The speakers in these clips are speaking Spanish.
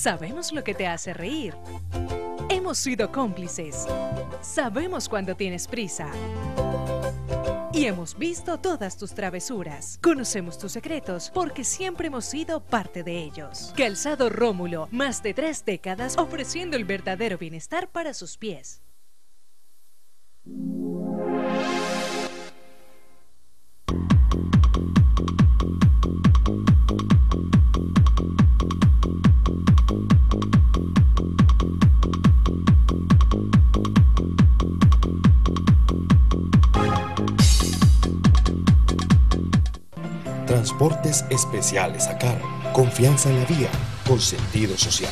Sabemos lo que te hace reír. Hemos sido cómplices. Sabemos cuando tienes prisa. Y hemos visto todas tus travesuras. Conocemos tus secretos porque siempre hemos sido parte de ellos. Calzado Rómulo, más de 3 décadas ofreciendo el verdadero bienestar para sus pies. Transportes especiales a cargo. Confianza en la vía, con sentido social.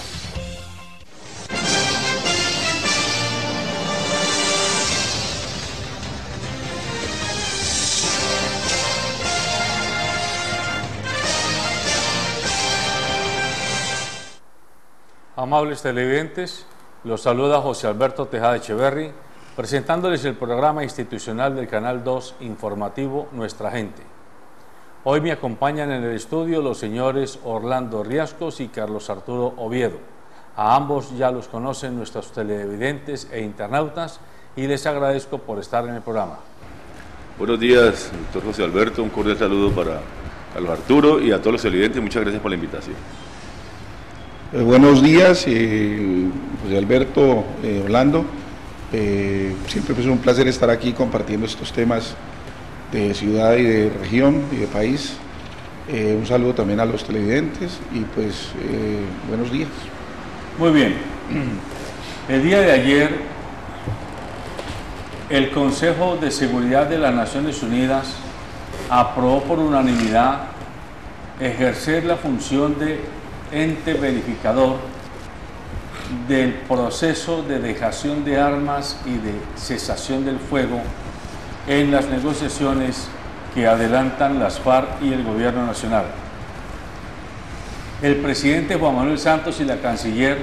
Amables televidentes, los saluda José Alberto Tejada Echeverry, presentándoles el programa institucional del Canal 2 informativo Nuestra Gente. Hoy me acompañan en el estudio los señores Orlando Riascos y Carlos Arturo Oviedo. A ambos ya los conocen nuestros televidentes e internautas y les agradezco por estar en el programa. Buenos días, doctor José Alberto, un cordial saludo para Carlos Arturo y a todos los televidentes, muchas gracias por la invitación. Buenos días, José Alberto, Orlando. Siempre es un placer estar aquí compartiendo estos temas de ciudad y de región y de país. Un saludo también a los televidentes y pues buenos días. Muy bien. El día de ayer el Consejo de Seguridad de las Naciones Unidas aprobó por unanimidad ejercer la función de ente verificador del proceso de dejación de armas y de cesación del fuego en las negociaciones que adelantan las FARC y el Gobierno Nacional. El presidente Juan Manuel Santos y la canciller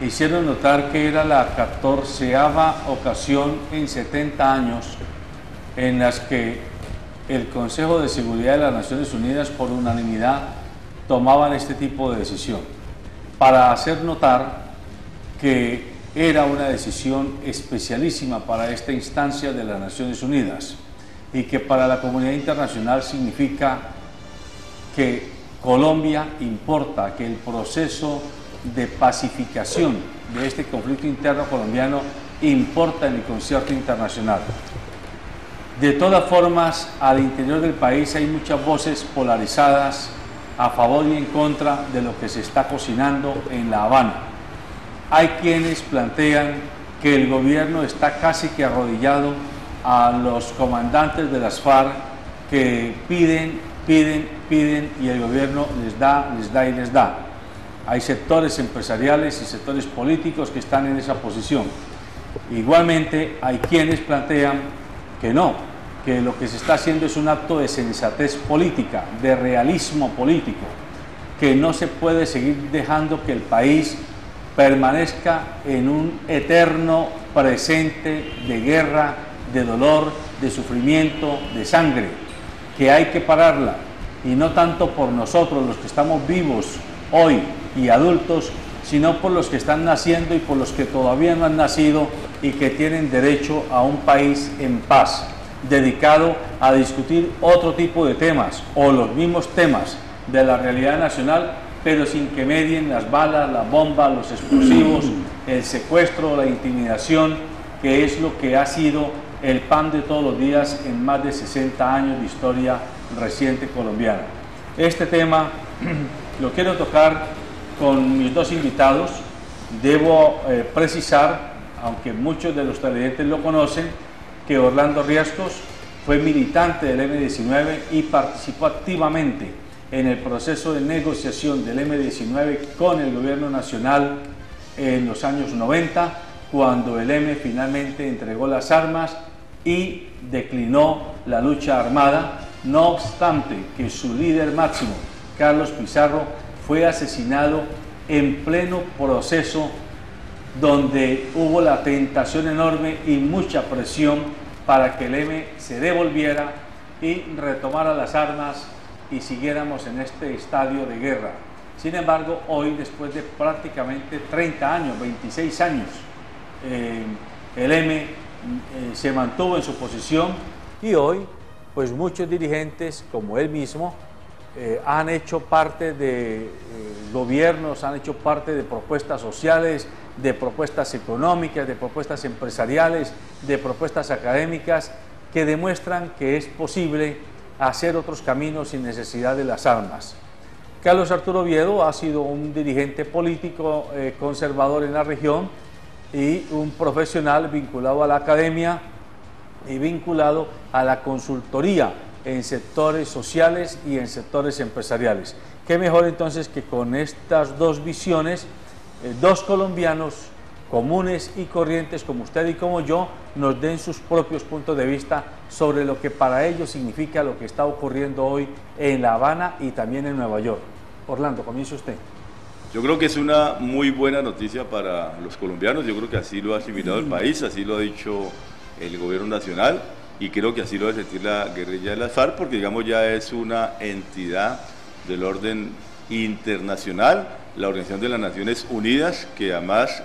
hicieron notar que era la 14ª ocasión en 70 años en las que el Consejo de Seguridad de las Naciones Unidas por unanimidad tomaban este tipo de decisión, para hacer notar que era una decisión especialísima para esta instancia de las Naciones Unidas y que para la comunidad internacional significa que Colombia importa, que el proceso de pacificación de este conflicto interno colombiano importa en el concierto internacional. De todas formas, al interior del país hay muchas voces polarizadas a favor y en contra de lo que se está cocinando en La Habana. Hay quienes plantean que el gobierno está casi que arrodillado a los comandantes de las FARC que piden y el gobierno les da y les da. Hay sectores empresariales y sectores políticos que están en esa posición. Igualmente hay quienes plantean que no, que lo que se está haciendo es un acto de sensatez política, de realismo político, que no se puede seguir dejando que el país permanezca en un eterno presente de guerra, de dolor, de sufrimiento, de sangre, que hay que pararla, y no tanto por nosotros los que estamos vivos hoy y adultos, sino por los que están naciendo y por los que todavía no han nacido y que tienen derecho a un país en paz, dedicado a discutir otro tipo de temas o los mismos temas de la realidad nacional, pero sin que medien las balas, las bombas, los explosivos, el secuestro, la intimidación, que es lo que ha sido el pan de todos los días en más de 60 años de historia reciente colombiana. Este tema lo quiero tocar con mis dos invitados. Debo precisar, aunque muchos de los televidentes lo conocen, que Orlando Riascos fue militante del M-19 y participó activamente en el proceso de negociación del M-19 con el gobierno nacional en los años 90, cuando el M finalmente entregó las armas y declinó la lucha armada, no obstante que su líder máximo, Carlos Pizarro, fue asesinado en pleno proceso donde hubo la tentación enorme y mucha presión para que el M se devolviera y retomara las armas y siguiéramos en este estadio de guerra. Sin embargo, hoy, después de prácticamente 30 años, 26 años, el M se mantuvo en su posición y hoy, pues muchos dirigentes, como él mismo, han hecho parte de gobiernos, han hecho parte de propuestas sociales, de propuestas económicas, de propuestas empresariales, de propuestas académicas, que demuestran que es posible hacer otros caminos sin necesidad de las armas. Carlos Arturo Oviedo ha sido un dirigente político conservador en la región y un profesional vinculado a la academia y vinculado a la consultoría en sectores sociales y en sectores empresariales. Qué mejor entonces que con estas dos visiones, dos colombianos comunes y corrientes como usted y como yo, nos den sus propios puntos de vista sobre lo que para ellos significa lo que está ocurriendo hoy en La Habana y también en Nueva York. Orlando, comience usted. Yo creo que es una muy buena noticia para los colombianos, yo creo que así lo ha asimilado el país, así lo ha dicho el gobierno nacional y creo que así lo debe sentir la guerrilla de las FARC, porque digamos ya es una entidad del orden internacional, la Organización de las Naciones Unidas, que además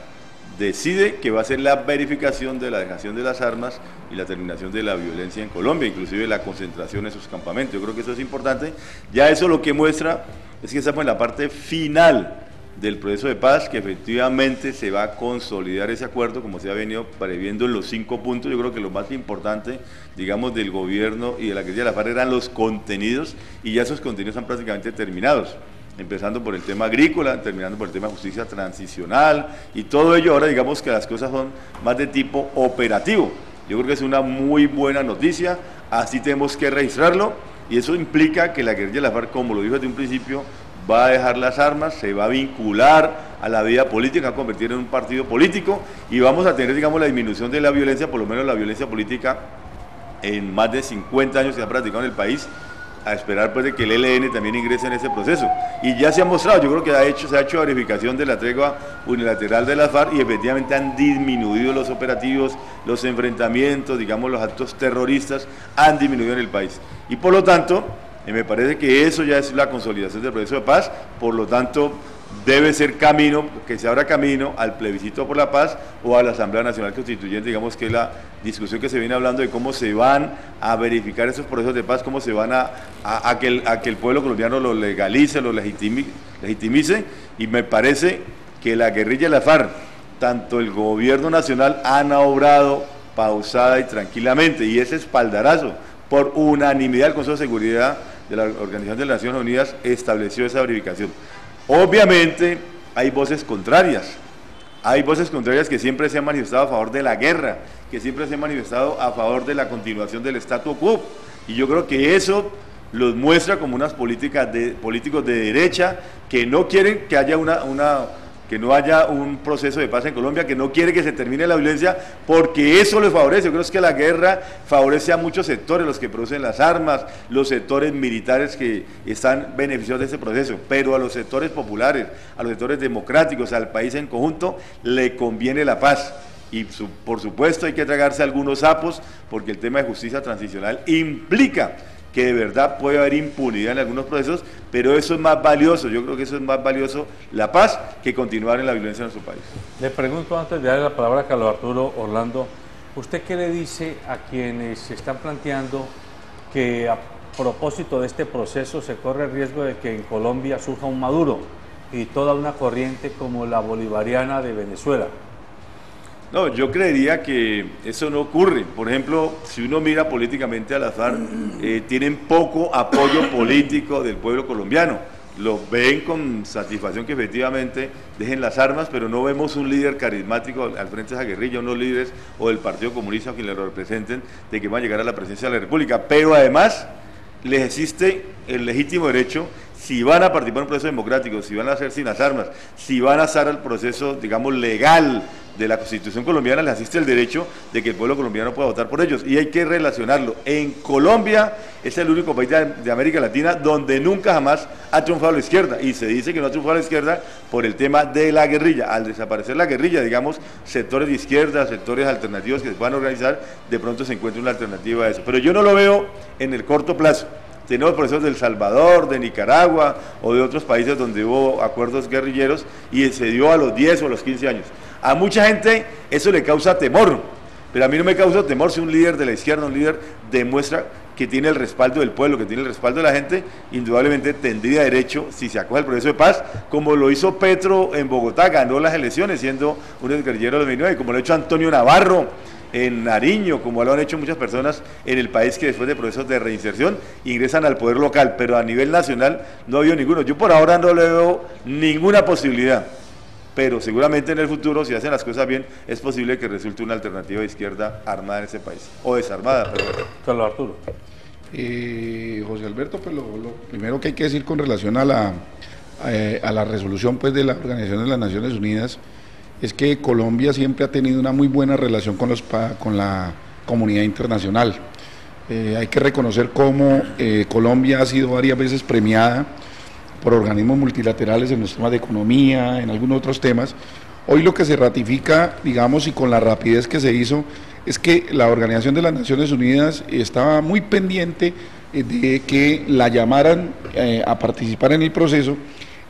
decide que va a ser la verificación de la dejación de las armas y la terminación de la violencia en Colombia, inclusive la concentración en sus campamentos. Yo creo que eso es importante. Ya eso lo que muestra es que estamos en la parte final del proceso de paz, que efectivamente se va a consolidar ese acuerdo, como se ha venido previendo en los 5 puntos. Yo creo que lo más importante, digamos, del gobierno y de la guerrilla de la FARC eran los contenidos, y ya esos contenidos están prácticamente terminados, empezando por el tema agrícola, terminando por el tema de justicia transicional, y todo ello ahora digamos que las cosas son más de tipo operativo. Yo creo que es una muy buena noticia, así tenemos que registrarlo, y eso implica que la guerrilla de la FARC, como lo dijo desde un principio, va a dejar las armas, se va a vincular a la vida política, a convertir en un partido político, y vamos a tener, digamos, la disminución de la violencia, por lo menos la violencia política, en más de 50 años que se ha practicado en el país, a esperar pues de que el ELN también ingrese en ese proceso. Y ya se ha mostrado, yo creo que se ha hecho verificación de la tregua unilateral de las FARC y efectivamente han disminuido los operativos, los enfrentamientos, digamos los actos terroristas han disminuido en el país. Y por lo tanto, me parece que eso ya es la consolidación del proceso de paz, por lo tanto debe ser camino, que se abra camino al plebiscito por la paz o a la Asamblea Nacional Constituyente, digamos que es la discusión que se viene hablando de cómo se van a verificar esos procesos de paz, cómo se van a que el pueblo colombiano lo legalice, lo legitimice, y me parece que la guerrilla de la FARC, tanto el gobierno nacional han obrado pausada y tranquilamente, y ese espaldarazo por unanimidad del Consejo de Seguridad de la Organización de las Naciones Unidas estableció esa verificación. Obviamente hay voces contrarias que siempre se han manifestado a favor de la guerra, que siempre se han manifestado a favor de la continuación del statu quo, y yo creo que eso los muestra como unas políticos de derecha que no quieren que haya que no haya un proceso de paz en Colombia, que no quiere que se termine la violencia, porque eso les favorece. Yo creo que la guerra favorece a muchos sectores, los que producen las armas, los sectores militares que están beneficiados de ese proceso, pero a los sectores populares, a los sectores democráticos, al país en conjunto, le conviene la paz. Y por supuesto hay que tragarse algunos sapos, porque el tema de justicia transicional implica que de verdad puede haber impunidad en algunos procesos, pero eso es más valioso, yo creo que eso es más valioso la paz que continuar en la violencia en nuestro país. Le pregunto antes de darle la palabra a Carlos Arturo, Orlando, ¿usted qué le dice a quienes se están planteando que a propósito de este proceso se corre el riesgo de que en Colombia surja un Maduro y toda una corriente como la bolivariana de Venezuela? No, yo creería que eso no ocurre. Por ejemplo, si uno mira políticamente a las FARC, tienen poco apoyo político del pueblo colombiano. Lo ven con satisfacción que efectivamente dejen las armas, pero no vemos un líder carismático al frente de esa guerrilla, unos líderes o del Partido Comunista o quien le representen de que van a llegar a la presidencia de la República. Pero además les existe el legítimo derecho, si van a participar en un proceso democrático, si van a hacer sin las armas, si van a estar al proceso, digamos, legal de la Constitución colombiana, les asiste el derecho de que el pueblo colombiano pueda votar por ellos, y hay que relacionarlo. En Colombia es el único país de América Latina donde nunca jamás ha triunfado la izquierda, y se dice que no ha triunfado la izquierda por el tema de la guerrilla. Al desaparecer la guerrilla, digamos, sectores de izquierda, sectores alternativos que se puedan organizar, de pronto se encuentra una alternativa a eso, pero yo no lo veo en el corto plazo. tenemos procesos de El Salvador, de Nicaragua o de otros países donde hubo acuerdos guerrilleros y se dio a los 10 o a los 15 años. A mucha gente eso le causa temor, pero a mí no me causa temor si un líder de la izquierda, un líder demuestra que tiene el respaldo del pueblo, que tiene el respaldo de la gente, indudablemente tendría derecho, si se acoge al proceso de paz, como lo hizo Petro en Bogotá, ganó las elecciones siendo un exguerrillero de 2009, como lo ha hecho Antonio Navarro en Nariño, como lo han hecho muchas personas en el país que después de procesos de reinserción ingresan al poder local, pero a nivel nacional no ha habido ninguno. Yo por ahora no le veo ninguna posibilidad, pero seguramente en el futuro, si hacen las cosas bien, es posible que resulte una alternativa de izquierda armada en ese país, o desarmada. Carlos Arturo. José Alberto, pues lo primero que hay que decir con relación a la resolución pues, de la Organización de las Naciones Unidas es que Colombia siempre ha tenido una muy buena relación con la comunidad internacional. Hay que reconocer cómo Colombia ha sido varias veces premiada por organismos multilaterales en los temas de economía, en algunos otros temas. Hoy lo que se ratifica, digamos, y con la rapidez que se hizo, es que la Organización de las Naciones Unidas estaba muy pendiente de que la llamaran a participar en el proceso,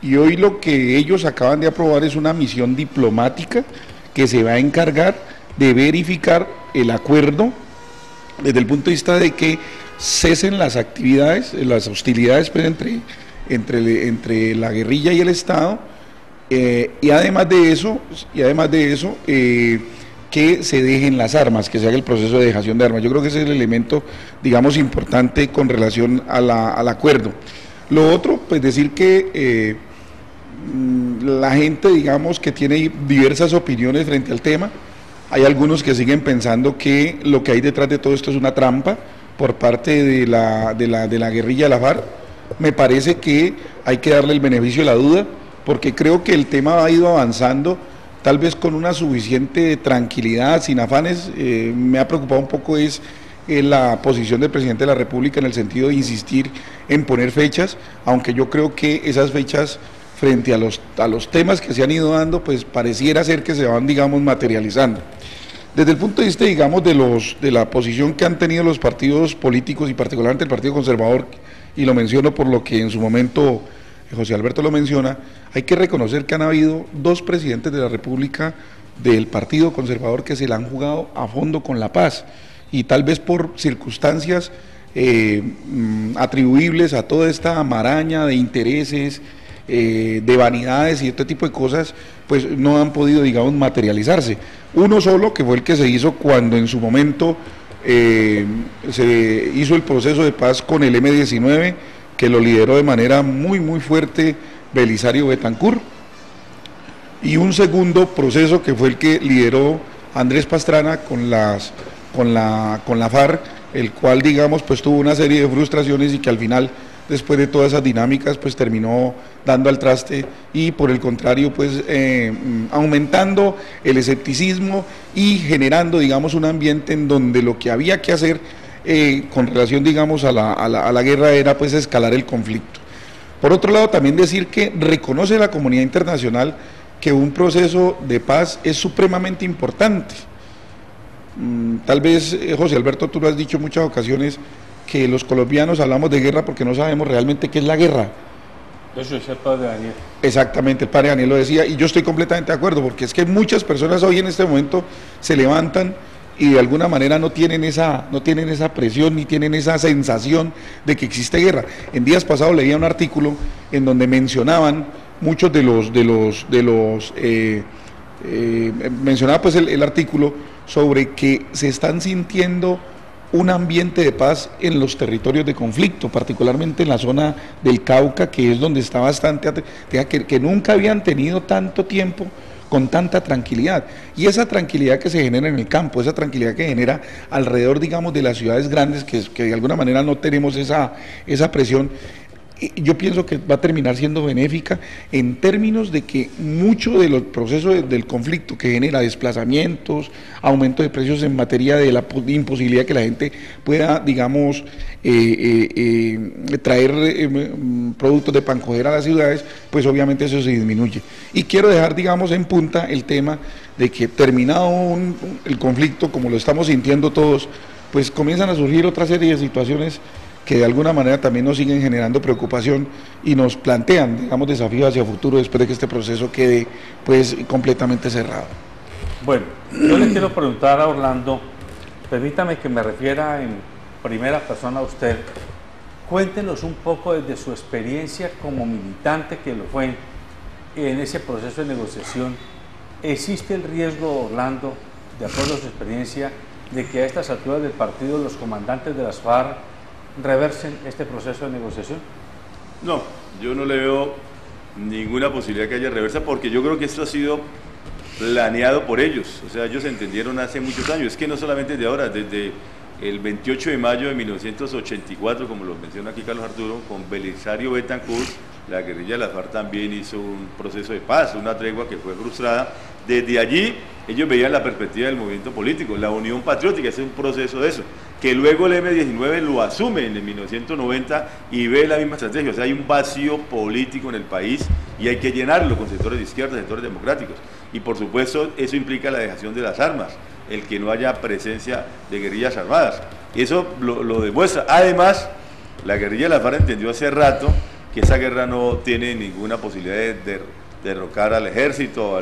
y hoy lo que ellos acaban de aprobar es una misión diplomática que se va a encargar de verificar el acuerdo desde el punto de vista de que cesen las actividades, las hostilidades pues, entre la guerrilla y el Estado, y además de eso, que se dejen las armas, que se haga el proceso de dejación de armas. Yo creo que ese es el elemento, digamos, importante con relación al acuerdo. Lo otro, pues decir que la gente, digamos, que tiene diversas opiniones frente al tema. Hay algunos que siguen pensando que lo que hay detrás de todo esto es una trampa por parte de la guerrilla de la FARC. Me parece que hay que darle el beneficio de la duda, porque creo que el tema ha ido avanzando, tal vez con una suficiente tranquilidad, sin afanes. Me ha preocupado un poco es la posición del presidente de la República en el sentido de insistir en poner fechas, aunque yo creo que esas fechas frente a los temas que se han ido dando, pues pareciera ser que se van, digamos, materializando. Desde el punto de vista, digamos, de la posición que han tenido los partidos políticos y particularmente el Partido Conservador, y lo menciono por lo que en su momento José Alberto lo menciona, hay que reconocer que han habido dos presidentes de la República del Partido Conservador que se la han jugado a fondo con la paz, y tal vez por circunstancias atribuibles a toda esta maraña de intereses, de vanidades y este tipo de cosas, pues no han podido, digamos, materializarse. Uno solo, que fue el que se hizo cuando en su momento se hizo el proceso de paz con el M-19, que lo lideró de manera muy fuerte Belisario Betancur, y un segundo proceso que fue el que lideró Andrés Pastrana con la FARC, el cual, digamos, pues tuvo una serie de frustraciones y que al final, después de todas esas dinámicas, pues terminó dando al traste y por el contrario, pues aumentando el escepticismo y generando, digamos, un ambiente en donde lo que había que hacer con relación, digamos, a la guerra era pues escalar el conflicto. Por otro lado, también decir que reconoce la comunidad internacional que un proceso de paz es supremamente importante. Tal vez, José Alberto, tú lo has dicho en muchas ocasiones, que los colombianos hablamos de guerra porque no sabemos realmente qué es la guerra. Eso es el padre Daniel. Exactamente, el padre Daniel lo decía, y yo estoy completamente de acuerdo, porque es que muchas personas hoy en este momento se levantan y de alguna manera no tienen esa presión ni tienen esa sensación de que existe guerra. En días pasados leía un artículo en donde mencionaban muchos mencionaba pues el artículo sobre que se están sintiendo un ambiente de paz en los territorios de conflicto, particularmente en la zona del Cauca, que es donde está bastante, que nunca habían tenido tanto tiempo con tanta tranquilidad, y esa tranquilidad que se genera en el campo, esa tranquilidad que genera alrededor, digamos, de las ciudades grandes, que de alguna manera no tenemos esa presión, yo pienso que va a terminar siendo benéfica en términos de que mucho de los procesos del conflicto que genera desplazamientos, aumento de precios en materia de la imposibilidad que la gente pueda, digamos, traer productos de pancoger a las ciudades, pues obviamente eso se disminuye. Y quiero dejar, digamos, en punta el tema de que terminado el conflicto, como lo estamos sintiendo todos, pues comienzan a surgir otra serie de situaciones que de alguna manera también nos siguen generando preocupación y nos plantean, digamos, desafíos hacia futuro después de que este proceso quede pues completamente cerrado. Bueno, yo le quiero preguntar a Orlando, permítame que me refiera en primera persona a usted, cuéntenos un poco desde su experiencia como militante que lo fue en ese proceso de negociación. ¿Existe el riesgo, Orlando, de acuerdo a su experiencia, de que a estas alturas del partido los comandantes de las FARC reversen este proceso de negociación? No, yo no le veo ninguna posibilidad que haya reversa, porque yo creo que esto ha sido planeado por ellos. O sea, ellos entendieron hace muchos años, es que no solamente de ahora, desde el 28 de mayo de 1984, como lo menciona aquí Carlos Arturo, con Belisario Betancourt, la guerrilla de las FARC también hizo un proceso de paz, una tregua que fue frustrada. Desde allí ellos veían la perspectiva del movimiento político, la Unión Patriótica, es un proceso de eso, que luego el M-19 lo asume en el 1990 y ve la misma estrategia. O sea, hay un vacío político en el país y hay que llenarlo con sectores de izquierda, sectores democráticos, y por supuesto eso implica la dejación de las armas, el que no haya presencia de guerrillas armadas, y eso lo demuestra. Además, la guerrilla de las FARC entendió hace rato que esa guerra no tiene ninguna posibilidad de derrocar al ejército,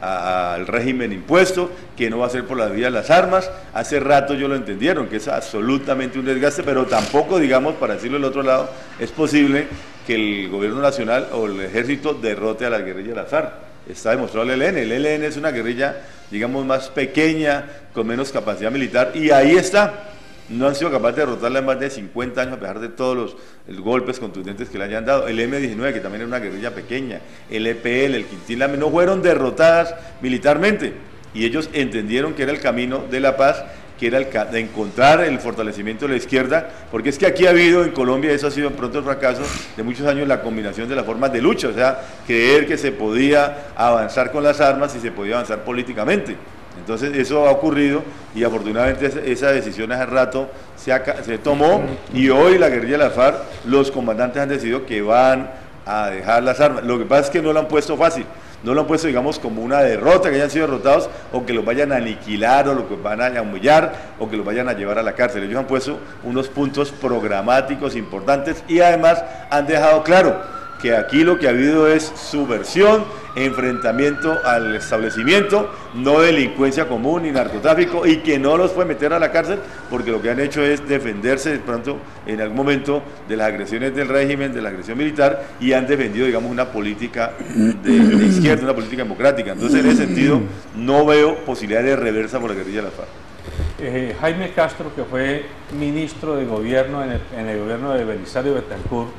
al régimen impuesto, que no va a ser por la vía de las armas. Hace rato ellos lo entendieron, que es absolutamente un desgaste, pero tampoco, digamos, para decirlo del otro lado, es posible que el gobierno nacional o el ejército derrote a la guerrilla de las FARC. Está demostrado el ELN. El ELN es una guerrilla, digamos, más pequeña, con menos capacidad militar, y ahí está. No han sido capaces de derrotarla en más de 50 años, a pesar de todos los golpes contundentes que le hayan dado. El M-19, que también era una guerrilla pequeña, el EPL, el Quintín Lame, no fueron derrotadas militarmente, y ellos entendieron que era el camino de la paz, que era de encontrar el fortalecimiento de la izquierda, porque es que aquí ha habido en Colombia, eso ha sido pronto el fracaso de muchos años, la combinación de las formas de lucha, o sea, creer que se podía avanzar con las armas y se podía avanzar políticamente. Entonces eso ha ocurrido y afortunadamente esa decisión hace rato se tomó, y hoy la guerrilla de la FARC, los comandantes han decidido que van a dejar las armas. Lo que pasa es que no lo han puesto fácil, no lo han puesto, digamos, como una derrota, que hayan sido derrotados o que los vayan a aniquilar o lo que van a humillar o que los vayan a llevar a la cárcel. Ellos han puesto unos puntos programáticos importantes y además han dejado claro que aquí lo que ha habido es subversión, enfrentamiento al establecimiento, no delincuencia común ni narcotráfico, y que no los puede meter a la cárcel porque lo que han hecho es defenderse de pronto en algún momento de las agresiones del régimen, de la agresión militar, y han defendido, digamos, una política de izquierda, una política democrática. Entonces, en ese sentido, no veo posibilidad de reversa por la guerrilla de la FARC. Jaime Castro, que fue ministro de gobierno en el gobierno de Belisario Betancourt,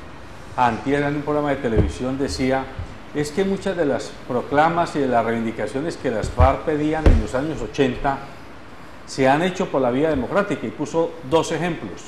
antier en un programa de televisión decía, es que muchas de las proclamas y de las reivindicaciones que las FARC pedían en los años 80 se han hecho por la vía democrática, y puso dos ejemplos: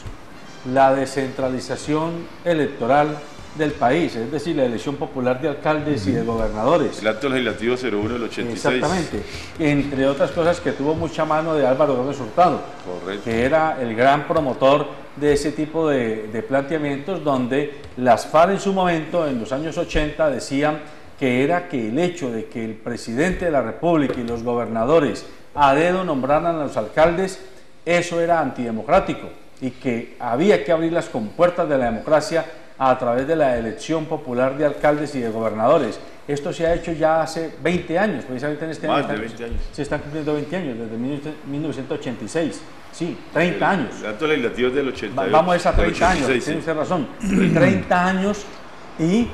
la descentralización electoral del país, es decir, la elección popular de alcaldes y de gobernadores. El acto legislativo 01 del 86. Exactamente, entre otras cosas, que tuvo mucha mano de Álvaro Gómez Hurtado, correcto, que era el gran promotor de ese tipo de planteamientos, donde las FARC en su momento, en los años 80, decían que era que el hecho de que el presidente de la República y los gobernadores a dedo nombraran a los alcaldes, eso era antidemocrático, y que había que abrir las compuertas de la democracia a través de la elección popular de alcaldes y de gobernadores. Esto se ha hecho ya hace 20 años, precisamente en este año. Más de 20 años. Se están cumpliendo 20 años, desde 1986. Sí, 30 años. El acto legislativo es del 88. Vamos a esos 30 años, tiene usted razón. 30 años, y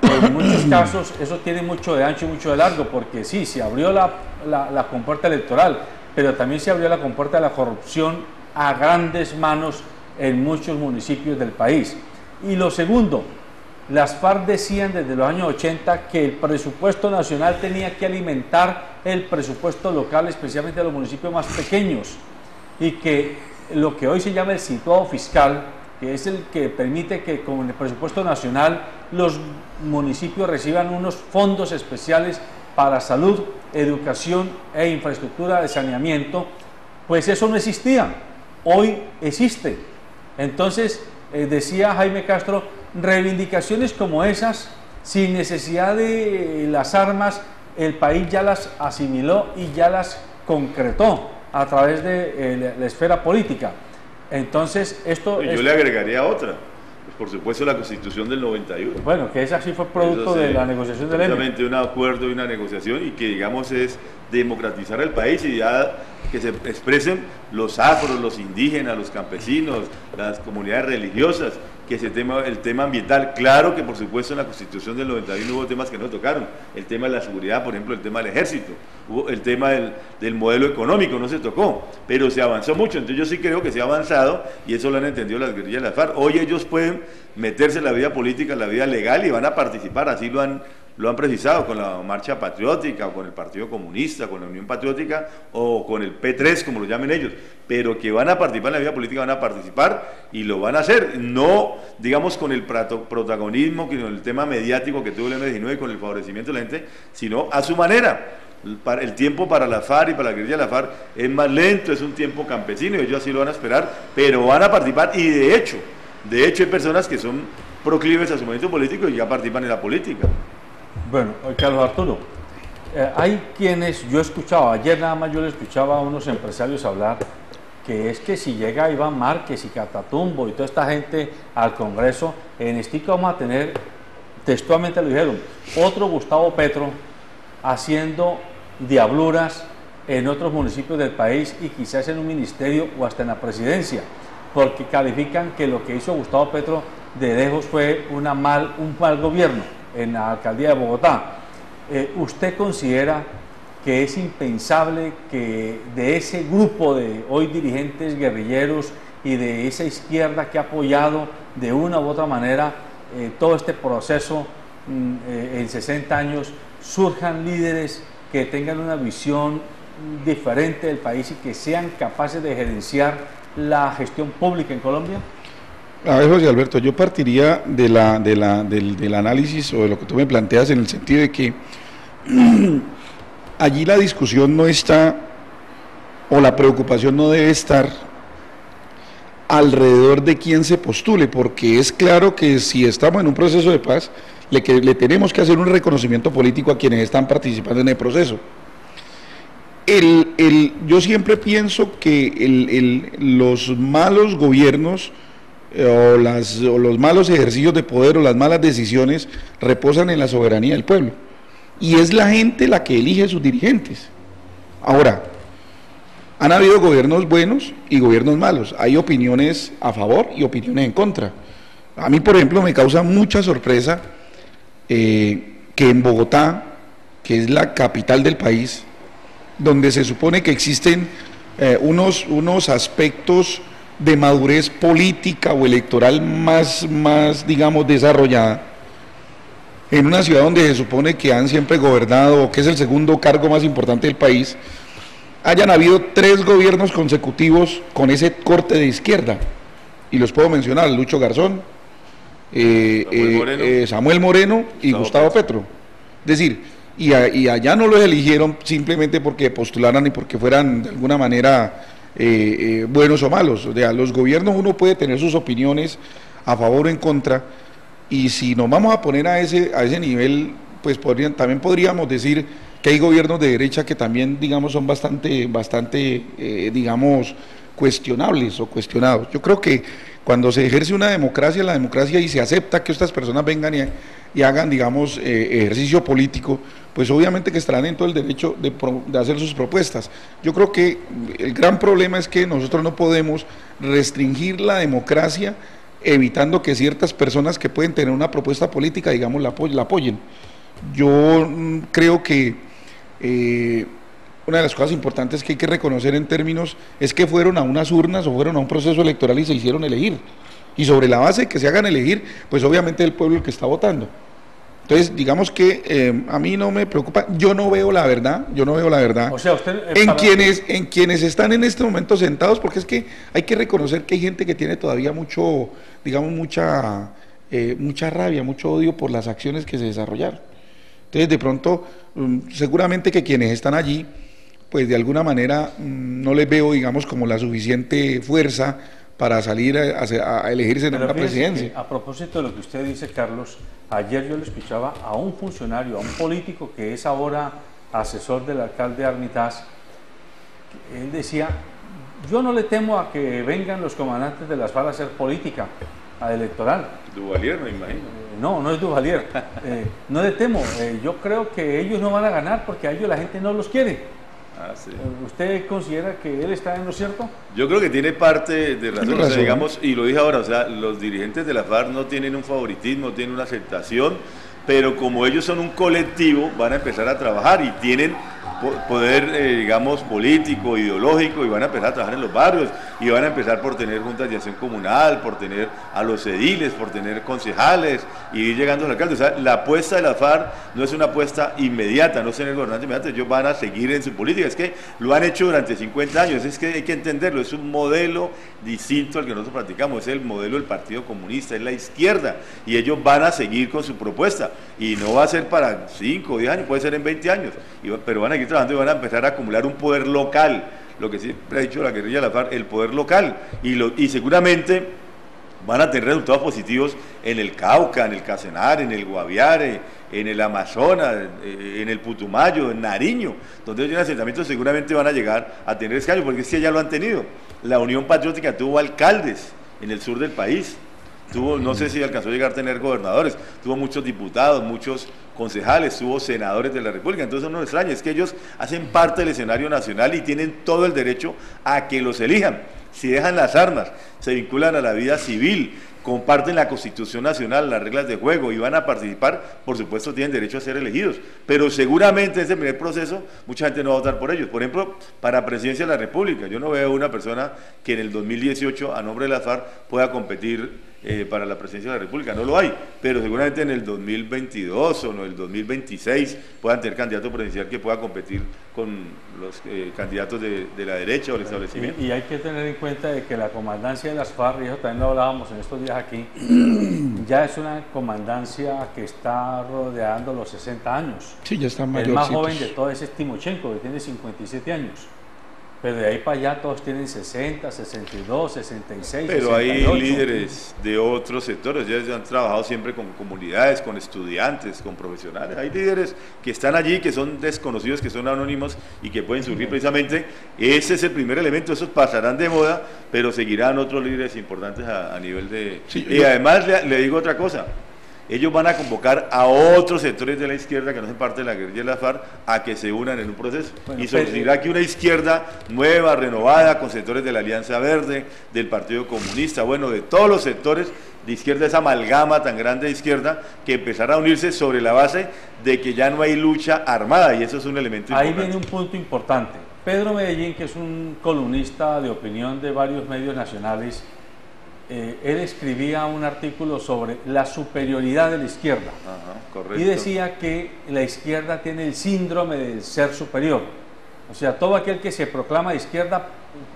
en muchos casos eso tiene mucho de ancho y mucho de largo, porque sí, se abrió la compuerta electoral, pero también se abrió la compuerta de la corrupción a grandes manos en muchos municipios del país. Y lo segundo, las FARC decían desde los años 80 que el presupuesto nacional tenía que alimentar el presupuesto local, especialmente de los municipios más pequeños, y que lo que hoy se llama el situado fiscal, que es el que permite que con el presupuesto nacional los municipios reciban unos fondos especiales para salud, educación e infraestructura de saneamiento, pues eso no existía, hoy existe. Entonces, decía Jaime Castro, reivindicaciones como esas, sin necesidad de las armas, el país ya las asimiló y ya las concretó a través de la esfera política. Entonces, esto... Yo le agregaría otra. Por supuesto, la Constitución del 91. Bueno, que esa sí fue producto de la negociación del ENE. Exactamente, un acuerdo y una negociación, y que, digamos, es democratizar el país y ya que se expresen los afros, los indígenas, los campesinos, las comunidades religiosas, que el tema ambiental. Claro que, por supuesto, en la Constitución del 91 hubo temas que no tocaron. El tema de la seguridad, por ejemplo, el tema del ejército, el tema del modelo económico no se tocó, pero se avanzó mucho. Entonces yo sí creo que se ha avanzado, y eso lo han entendido las guerrillas de las FARC. Hoy ellos pueden meterse en la vida política, en la vida legal, y van a participar. Así lo han precisado con la Marcha Patriótica, o con el Partido Comunista, con la Unión Patriótica, o con el P3, como lo llamen ellos, pero que van a participar en la vida política, van a participar y lo van a hacer, no, digamos, con el protagonismo, con el tema mediático que tuvo el M19 y con el favorecimiento de la gente, sino a su manera. El tiempo para la FARC y para la guerrilla de la FARC es más lento, es un tiempo campesino, y ellos así lo van a esperar, pero van a participar, y de hecho hay personas que son proclives a su movimiento político y ya participan en la política. Bueno, Carlos Arturo, hay quienes, yo escuchaba, ayer nada más yo le escuchaba a unos empresarios hablar, que es que si llega Iván Márquez y Catatumbo y toda esta gente al Congreso, en Estica vamos a tener, textualmente lo dijeron, otro Gustavo Petro haciendo diabluras en otros municipios del país y quizás en un ministerio o hasta en la presidencia, porque califican que lo que hizo Gustavo Petro de lejos fue un mal gobierno en la alcaldía de Bogotá. ¿Usted considera que es impensable que de ese grupo de hoy dirigentes guerrilleros y de esa izquierda que ha apoyado de una u otra manera todo este proceso en 60 años, surjan líderes que tengan una visión diferente del país y que sean capaces de gerenciar la gestión pública en Colombia? A ver, José Alberto, yo partiría del análisis o de lo que tú me planteas, en el sentido de que allí la discusión no está, o la preocupación no debe estar alrededor de quién se postule, porque es claro que si estamos en un proceso de paz, le tenemos que hacer un reconocimiento político a quienes están participando en el proceso. Yo siempre pienso que los malos gobiernos o los malos ejercicios de poder o las malas decisiones reposan en la soberanía del pueblo, y es la gente la que elige sus dirigentes. Ahora, han habido gobiernos buenos y gobiernos malos, hay opiniones a favor y opiniones en contra. A mí, por ejemplo, me causa mucha sorpresa que en Bogotá, que es la capital del país, donde se supone que existen unos aspectos de madurez política o electoral más, digamos, desarrollada, en una ciudad donde se supone que han siempre gobernado, o que es el segundo cargo más importante del país, hayan habido 3 gobiernos consecutivos con ese corte de izquierda, y los puedo mencionar: Lucho Garzón, Samuel Moreno y Gustavo Petro. Es decir, y allá no los eligieron simplemente porque postularan y porque fueran de alguna manera buenos o malos. O sea, los gobiernos, uno puede tener sus opiniones a favor o en contra, y si nos vamos a poner a ese nivel, pues también podríamos decir que hay gobiernos de derecha que también, digamos, son bastante digamos, cuestionables o cuestionados. Yo creo que cuando se ejerce la democracia y se acepta que estas personas vengan y hagan, digamos, ejercicio político, pues obviamente que estarán en todo el derecho de hacer sus propuestas. Yo creo que el gran problema es que nosotros no podemos restringir la democracia evitando que ciertas personas que pueden tener una propuesta política, digamos, la apoyen. Yo creo que una de las cosas importantes que hay que reconocer en términos es que fueron a unas urnas o fueron a un proceso electoral y se hicieron elegir, y sobre la base de que se hagan elegir, pues obviamente el pueblo el que está votando. Entonces, digamos que a mí no me preocupa, yo no veo la verdad, o sea, usted, en quienes están en este momento sentados, porque es que hay que reconocer que hay gente que tiene todavía mucho, digamos, mucha rabia, mucho odio por las acciones que se desarrollaron. Entonces, de pronto, seguramente que quienes están allí, pues de alguna manera no les veo, digamos, como la suficiente fuerza para salir a elegirse en una presidencia. A propósito de lo que usted dice, Carlos, ayer yo le escuchaba a un funcionario, a un político que es ahora asesor del alcalde Armitage. Él decía, Yo no le temo a que vengan los comandantes de las FARC a hacer política, a electoral. Duvalier, me imagino. No es Duvalier. No le temo. Yo creo que ellos no van a ganar porque a ellos la gente no los quiere. Sí. ¿Usted considera que él está en lo cierto? Yo creo que tiene parte de razón, razón. digamos, y lo dije ahora, o sea, los dirigentes de la FARC no tienen un favoritismo, tienen una aceptación, pero como ellos son un colectivo, van a empezar a trabajar y tienen poder, digamos, político, ideológico, y van a empezar a trabajar en los barrios, y van a empezar por tener juntas de acción comunal, por tener a los ediles, por tener concejales, y ir llegando al alcalde. O sea, la apuesta de la FARC no es una apuesta inmediata, no es en el gobernante inmediato, ellos van a seguir en su política, es que lo han hecho durante 50 años, es que hay que entenderlo, es un modelo distinto al que nosotros practicamos, es el modelo del Partido Comunista, es la izquierda, y ellos van a seguir con su propuesta, y no va a ser para 5 o 10 años, puede ser en 20 años, pero van a seguir trabajando y van a empezar a acumular un poder local, lo que siempre ha dicho la guerrilla de la FARC, el poder local, y seguramente van a tener resultados positivos en el Cauca, en el Casanare, en el Guaviare, en el Amazonas, en el Putumayo, en Nariño, donde ellos en asentamientos seguramente van a llegar a tener escaños, porque es que ya lo han tenido. La Unión Patriótica tuvo alcaldes en el sur del país, no sé si alcanzó a llegar a tener gobernadores, tuvo muchos diputados, muchos concejales, tuvo senadores de la República, entonces no es extraño, es que ellos hacen parte del escenario nacional y tienen todo el derecho a que los elijan. Si dejan las armas, se vinculan a la vida civil, comparten la Constitución Nacional, las reglas de juego y van a participar, por supuesto tienen derecho a ser elegidos, pero seguramente en ese primer proceso mucha gente no va a votar por ellos. Por ejemplo, para presidencia de la República, yo no veo una persona que en el 2018 a nombre de la FARC pueda competir para la presidencia de la República, no lo hay, pero seguramente en el 2022 o en el 2026 puedan tener candidato presidencial que pueda competir con los candidatos de la derecha o el establecimiento. Y hay que tener en cuenta de que la comandancia de las FARC, y eso también lo hablábamos en estos días aquí, ya es una comandancia que está rodeando los 60 años. Sí, ya está mayor. El más joven de todos es Timochenko, que tiene 57 años. Pero de ahí para allá todos tienen 60, 62, 66, pero 68. hay líderes de otros sectores, ya han trabajado siempre con comunidades, con estudiantes, con profesionales. Hay líderes que están allí, que son desconocidos, que son anónimos y que pueden surgir precisamente. Ese es el primer elemento, esos pasarán de moda, pero seguirán otros líderes importantes a nivel de... Sí, y además le digo otra cosa. Ellos van a convocar a otros sectores de la izquierda que no hacen parte de la guerrilla de la FARC a que se unan en un proceso. Bueno, y surgirá que una izquierda nueva, renovada, con sectores de la Alianza Verde, del Partido Comunista, bueno, de todos los sectores de izquierda, esa amalgama tan grande de izquierda, que empezará a unirse sobre la base de que ya no hay lucha armada, y eso es un elemento importante. Ahí viene un punto importante. Pedro Medellín, que es un columnista de opinión de varios medios nacionales, él escribía un artículo sobre la superioridad de la izquierda. Ajá, correcto. Y decía que la izquierda tiene el síndrome del ser superior. O sea, todo aquel que se proclama de izquierda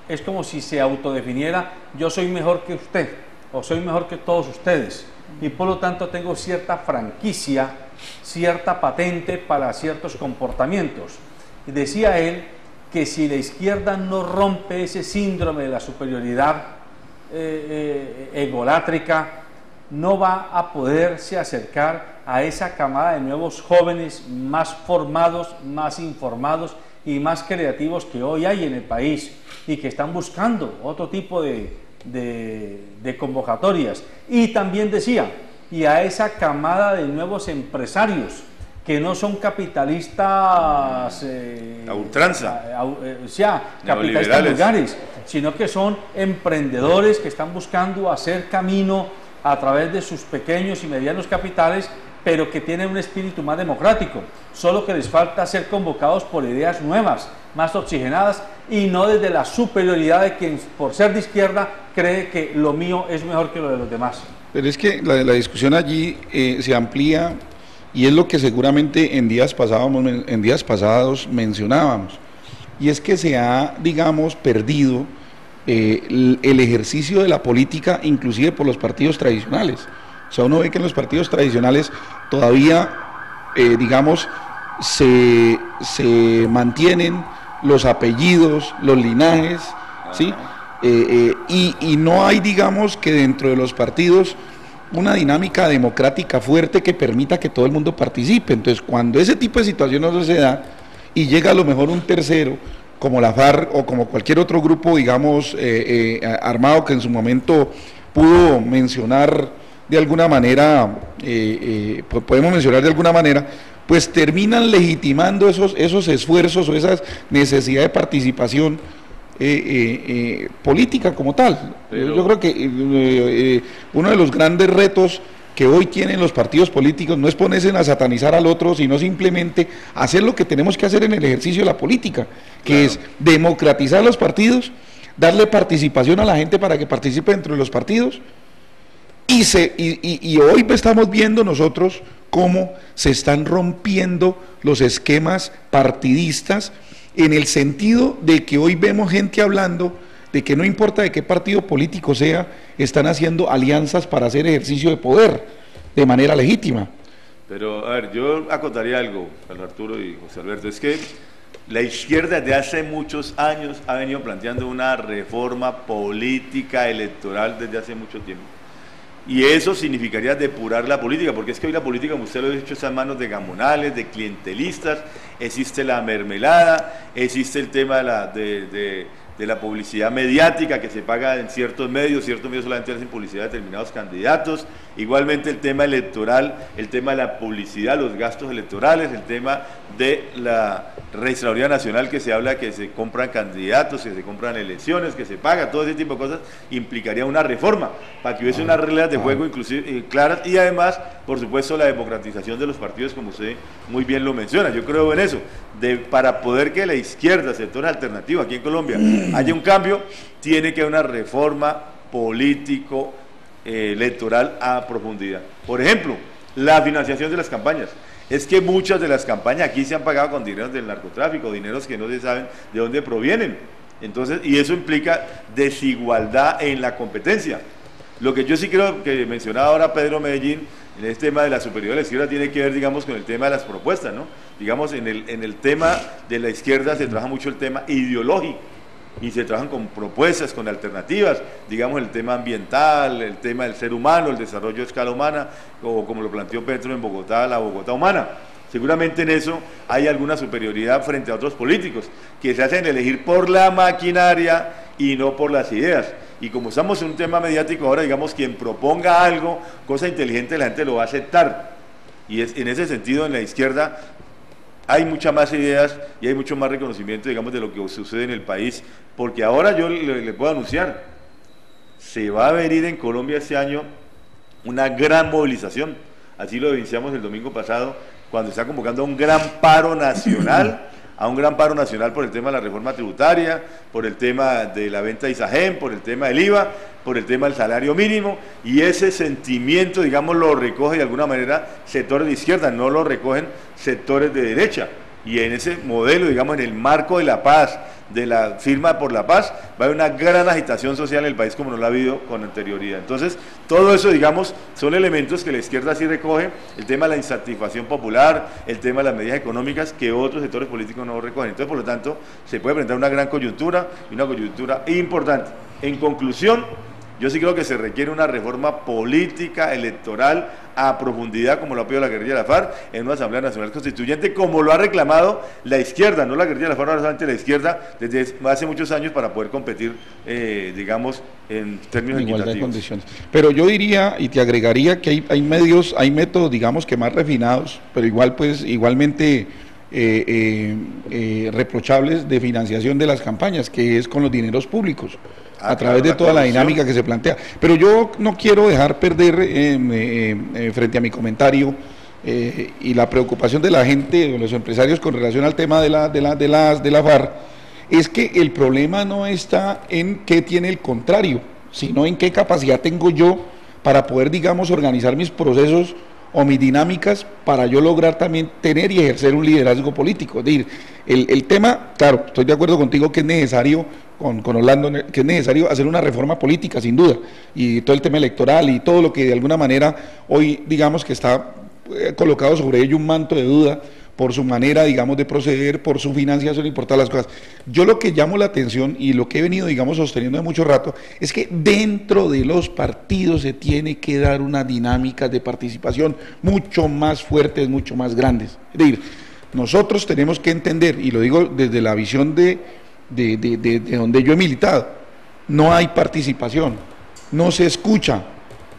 es como si se autodefiniera: yo soy mejor que usted, o soy mejor que todos ustedes, y por lo tanto tengo cierta franquicia, cierta patente para ciertos comportamientos. Y decía él que si la izquierda no rompe ese síndrome de la superioridad egolátrica, no va a poderse acercar a esa camada de nuevos jóvenes más formados, más informados y más creativos que hoy hay en el país y que están buscando otro tipo de convocatorias. Y también decía, y a esa camada de nuevos empresarios que no son capitalistas a ultranza, capitalistas vulgares, sino que son emprendedores que están buscando hacer camino a través de sus pequeños y medianos capitales, pero que tienen un espíritu más democrático, solo que les falta ser convocados por ideas nuevas, más oxigenadas, y no desde la superioridad de quien por ser de izquierda cree que lo mío es mejor que lo de los demás. Pero es que la discusión allí se amplía, y es lo que seguramente en días pasados mencionábamos, y es que se ha, digamos, perdido el ejercicio de la política, inclusive por los partidos tradicionales. O sea, uno ve que en los partidos tradicionales todavía, digamos, se mantienen los apellidos, los linajes, ¿sí? Y no hay, digamos, que dentro de los partidos una dinámica democrática fuerte que permita que todo el mundo participe. Entonces, cuando ese tipo de situaciones no se da y llega a lo mejor un tercero como la FARC o como cualquier otro grupo, digamos, armado que en su momento pudo mencionar de alguna manera, podemos mencionar de alguna manera, pues terminan legitimando esos esfuerzos o esa necesidad de participación política como tal. Yo creo que uno de los grandes retos que hoy tienen los partidos políticos no es ponerse a satanizar al otro, sino simplemente hacer lo que tenemos que hacer en el ejercicio de la política, que es democratizar los partidos, darle participación a la gente para que participe dentro de los partidos, y hoy estamos viendo nosotros cómo se están rompiendo los esquemas partidistas, en el sentido de que hoy vemos gente hablando de que no importa de qué partido político sea, están haciendo alianzas para hacer ejercicio de poder de manera legítima. Pero, a ver, yo acotaría algo, Carlos Arturo y José Alberto, es que la izquierda desde hace muchos años ha venido planteando una reforma política electoral desde hace mucho tiempo. Y eso significaría depurar la política, porque es que hoy la política, como usted lo ha dicho, está en manos de gamonales, de clientelistas, existe la mermelada, existe el tema de la publicidad mediática que se paga en ciertos medios solamente hacen publicidad a determinados candidatos, igualmente el tema electoral, el tema de la publicidad, los gastos electorales, el tema de la registraduría nacional que se habla que se compran candidatos, que se compran elecciones, que se paga, todo ese tipo de cosas, implicaría una reforma para que hubiese unas reglas de juego inclusive claras y además, por supuesto, la democratización de los partidos, como usted muy bien lo menciona. Yo creo en eso, para poder que la izquierda, sector alternativo aquí en Colombia, haya un cambio, tiene que haber una reforma político electoral a profundidad. Por ejemplo, la financiación de las campañas. Es que muchas de las campañas aquí se han pagado con dineros del narcotráfico, dineros que no se saben de dónde provienen. Entonces, y eso implica desigualdad en la competencia. Lo que yo sí creo que mencionaba ahora Pedro Medellín, en este tema de la superioridad de la izquierda, tiene que ver, digamos, con el tema de las propuestas, ¿no? Digamos, en el tema de la izquierda se trabaja mucho el tema ideológico, y se trabajan con propuestas, con alternativas, digamos el tema ambiental, el tema del ser humano, el desarrollo a escala humana, o como lo planteó Petro en Bogotá, la Bogotá humana. Seguramente en eso hay alguna superioridad frente a otros políticos, que se hacen elegir por la maquinaria y no por las ideas. Y como estamos en un tema mediático ahora, digamos, quien proponga algo, cosa inteligente, la gente lo va a aceptar. Y en ese sentido, en la izquierda hay muchas más ideas y hay mucho más reconocimiento, digamos, de lo que sucede en el país, porque ahora yo le puedo anunciar, se va a venir en Colombia este año una gran movilización, así lo evidenciamos el domingo pasado, cuando está convocando a un gran paro nacional, por el tema de la reforma tributaria, por el tema de la venta de ISAGEN, por el tema del IVA, por el tema del salario mínimo, y ese sentimiento, digamos, lo recoge de alguna manera sectores de izquierda, no lo recogen sectores de derecha, y en ese modelo, digamos, en el marco de la paz, de la firma por la paz, va a haber una gran agitación social en el país como no la ha habido con anterioridad. Entonces, todo eso, digamos, son elementos que la izquierda sí recoge, el tema de la insatisfacción popular, el tema de las medidas económicas que otros sectores políticos no recogen. Entonces, por lo tanto, se puede presentar una gran coyuntura y una coyuntura importante. En conclusión, yo sí creo que se requiere una reforma política, electoral, a profundidad, como lo ha pedido la guerrilla de la FARC, en una Asamblea Nacional Constituyente, como lo ha reclamado la izquierda, no la guerrilla de la FARC, solamente la izquierda, desde hace muchos años para poder competir, digamos, en términos igualdad de equitativos. condiciones. Pero yo diría, y te agregaría que hay medios, hay métodos, digamos, que más refinados, pero igual, pues, igualmente reprochables de financiación de las campañas, que es con los dineros públicos, a través de toda la dinámica que se plantea. Pero yo no quiero dejar perder frente a mi comentario y la preocupación de la gente, de los empresarios con relación al tema de la FARC, es que el problema no está en qué tiene el contrario, sino en qué capacidad tengo yo para poder, digamos, organizar mis procesos o mis dinámicas para yo lograr también tener y ejercer un liderazgo político. Es decir, el tema, claro, estoy de acuerdo contigo que es necesario, con Orlando, que es necesario hacer una reforma política, sin duda, y todo el tema electoral y todo lo que de alguna manera hoy, digamos, que está colocado sobre ello un manto de duda por su manera, digamos, de proceder, por su financiación y por todas las cosas. Yo lo que llamo la atención y lo que he venido, digamos, sosteniendo de mucho rato, es que dentro de los partidos se tiene que dar unas dinámicas de participación mucho más fuertes, mucho más grandes. Es decir, nosotros tenemos que entender, y lo digo desde la visión de de donde yo he militado. No hay participación, no se escucha,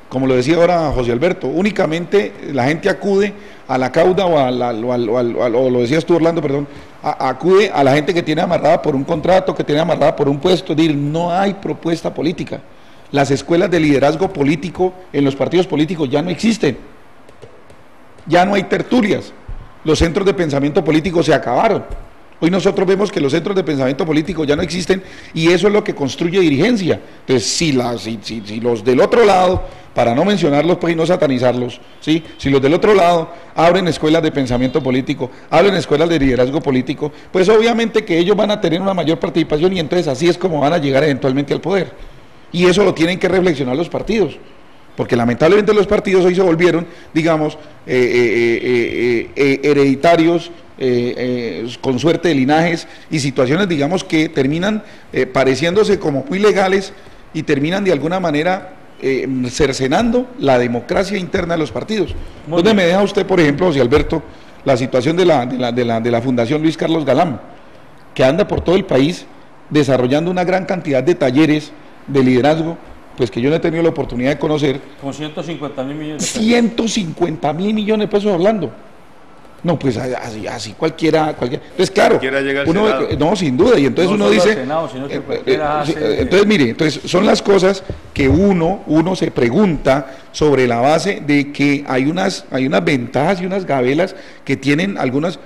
como lo decía ahora José Alberto, únicamente la gente acude a la cauda o lo decías tú, Orlando, perdón, acude a la gente que tiene amarrada por un contrato, que tiene amarrada por un puesto, es decir, no hay propuesta política. Las escuelas de liderazgo político en los partidos políticos ya no existen, ya no hay tertulias, los centros de pensamiento político se acabaron. Hoy nosotros vemos que los centros de pensamiento político ya no existen y eso es lo que construye dirigencia. Entonces, si los del otro lado, para no mencionarlos pues y no satanizarlos, ¿sí? Si los del otro lado abren escuelas de pensamiento político, abren escuelas de liderazgo político, pues obviamente que ellos van a tener una mayor participación y entonces así es como van a llegar eventualmente al poder. Y eso lo tienen que reflexionar los partidos, porque lamentablemente los partidos hoy se volvieron, digamos, hereditarios, con suerte de linajes y situaciones, digamos, que terminan pareciéndose como muy legales y terminan de alguna manera cercenando la democracia interna de los partidos. ¿Dónde me deja usted, por ejemplo, José Alberto, la situación de la Fundación Luis Carlos Galán, que anda por todo el país desarrollando una gran cantidad de talleres de liderazgo, pues que yo no he tenido la oportunidad de conocer? Con 150.000 millones de pesos. 150.000 millones de pesos hablando. No, pues así cualquiera. Entonces, claro, uno, no, sin duda, y entonces no uno dice, Senado, sino que entonces mire, entonces son las cosas que uno se pregunta sobre la base de que hay unas ventajas y unas gabelas que tienen algunas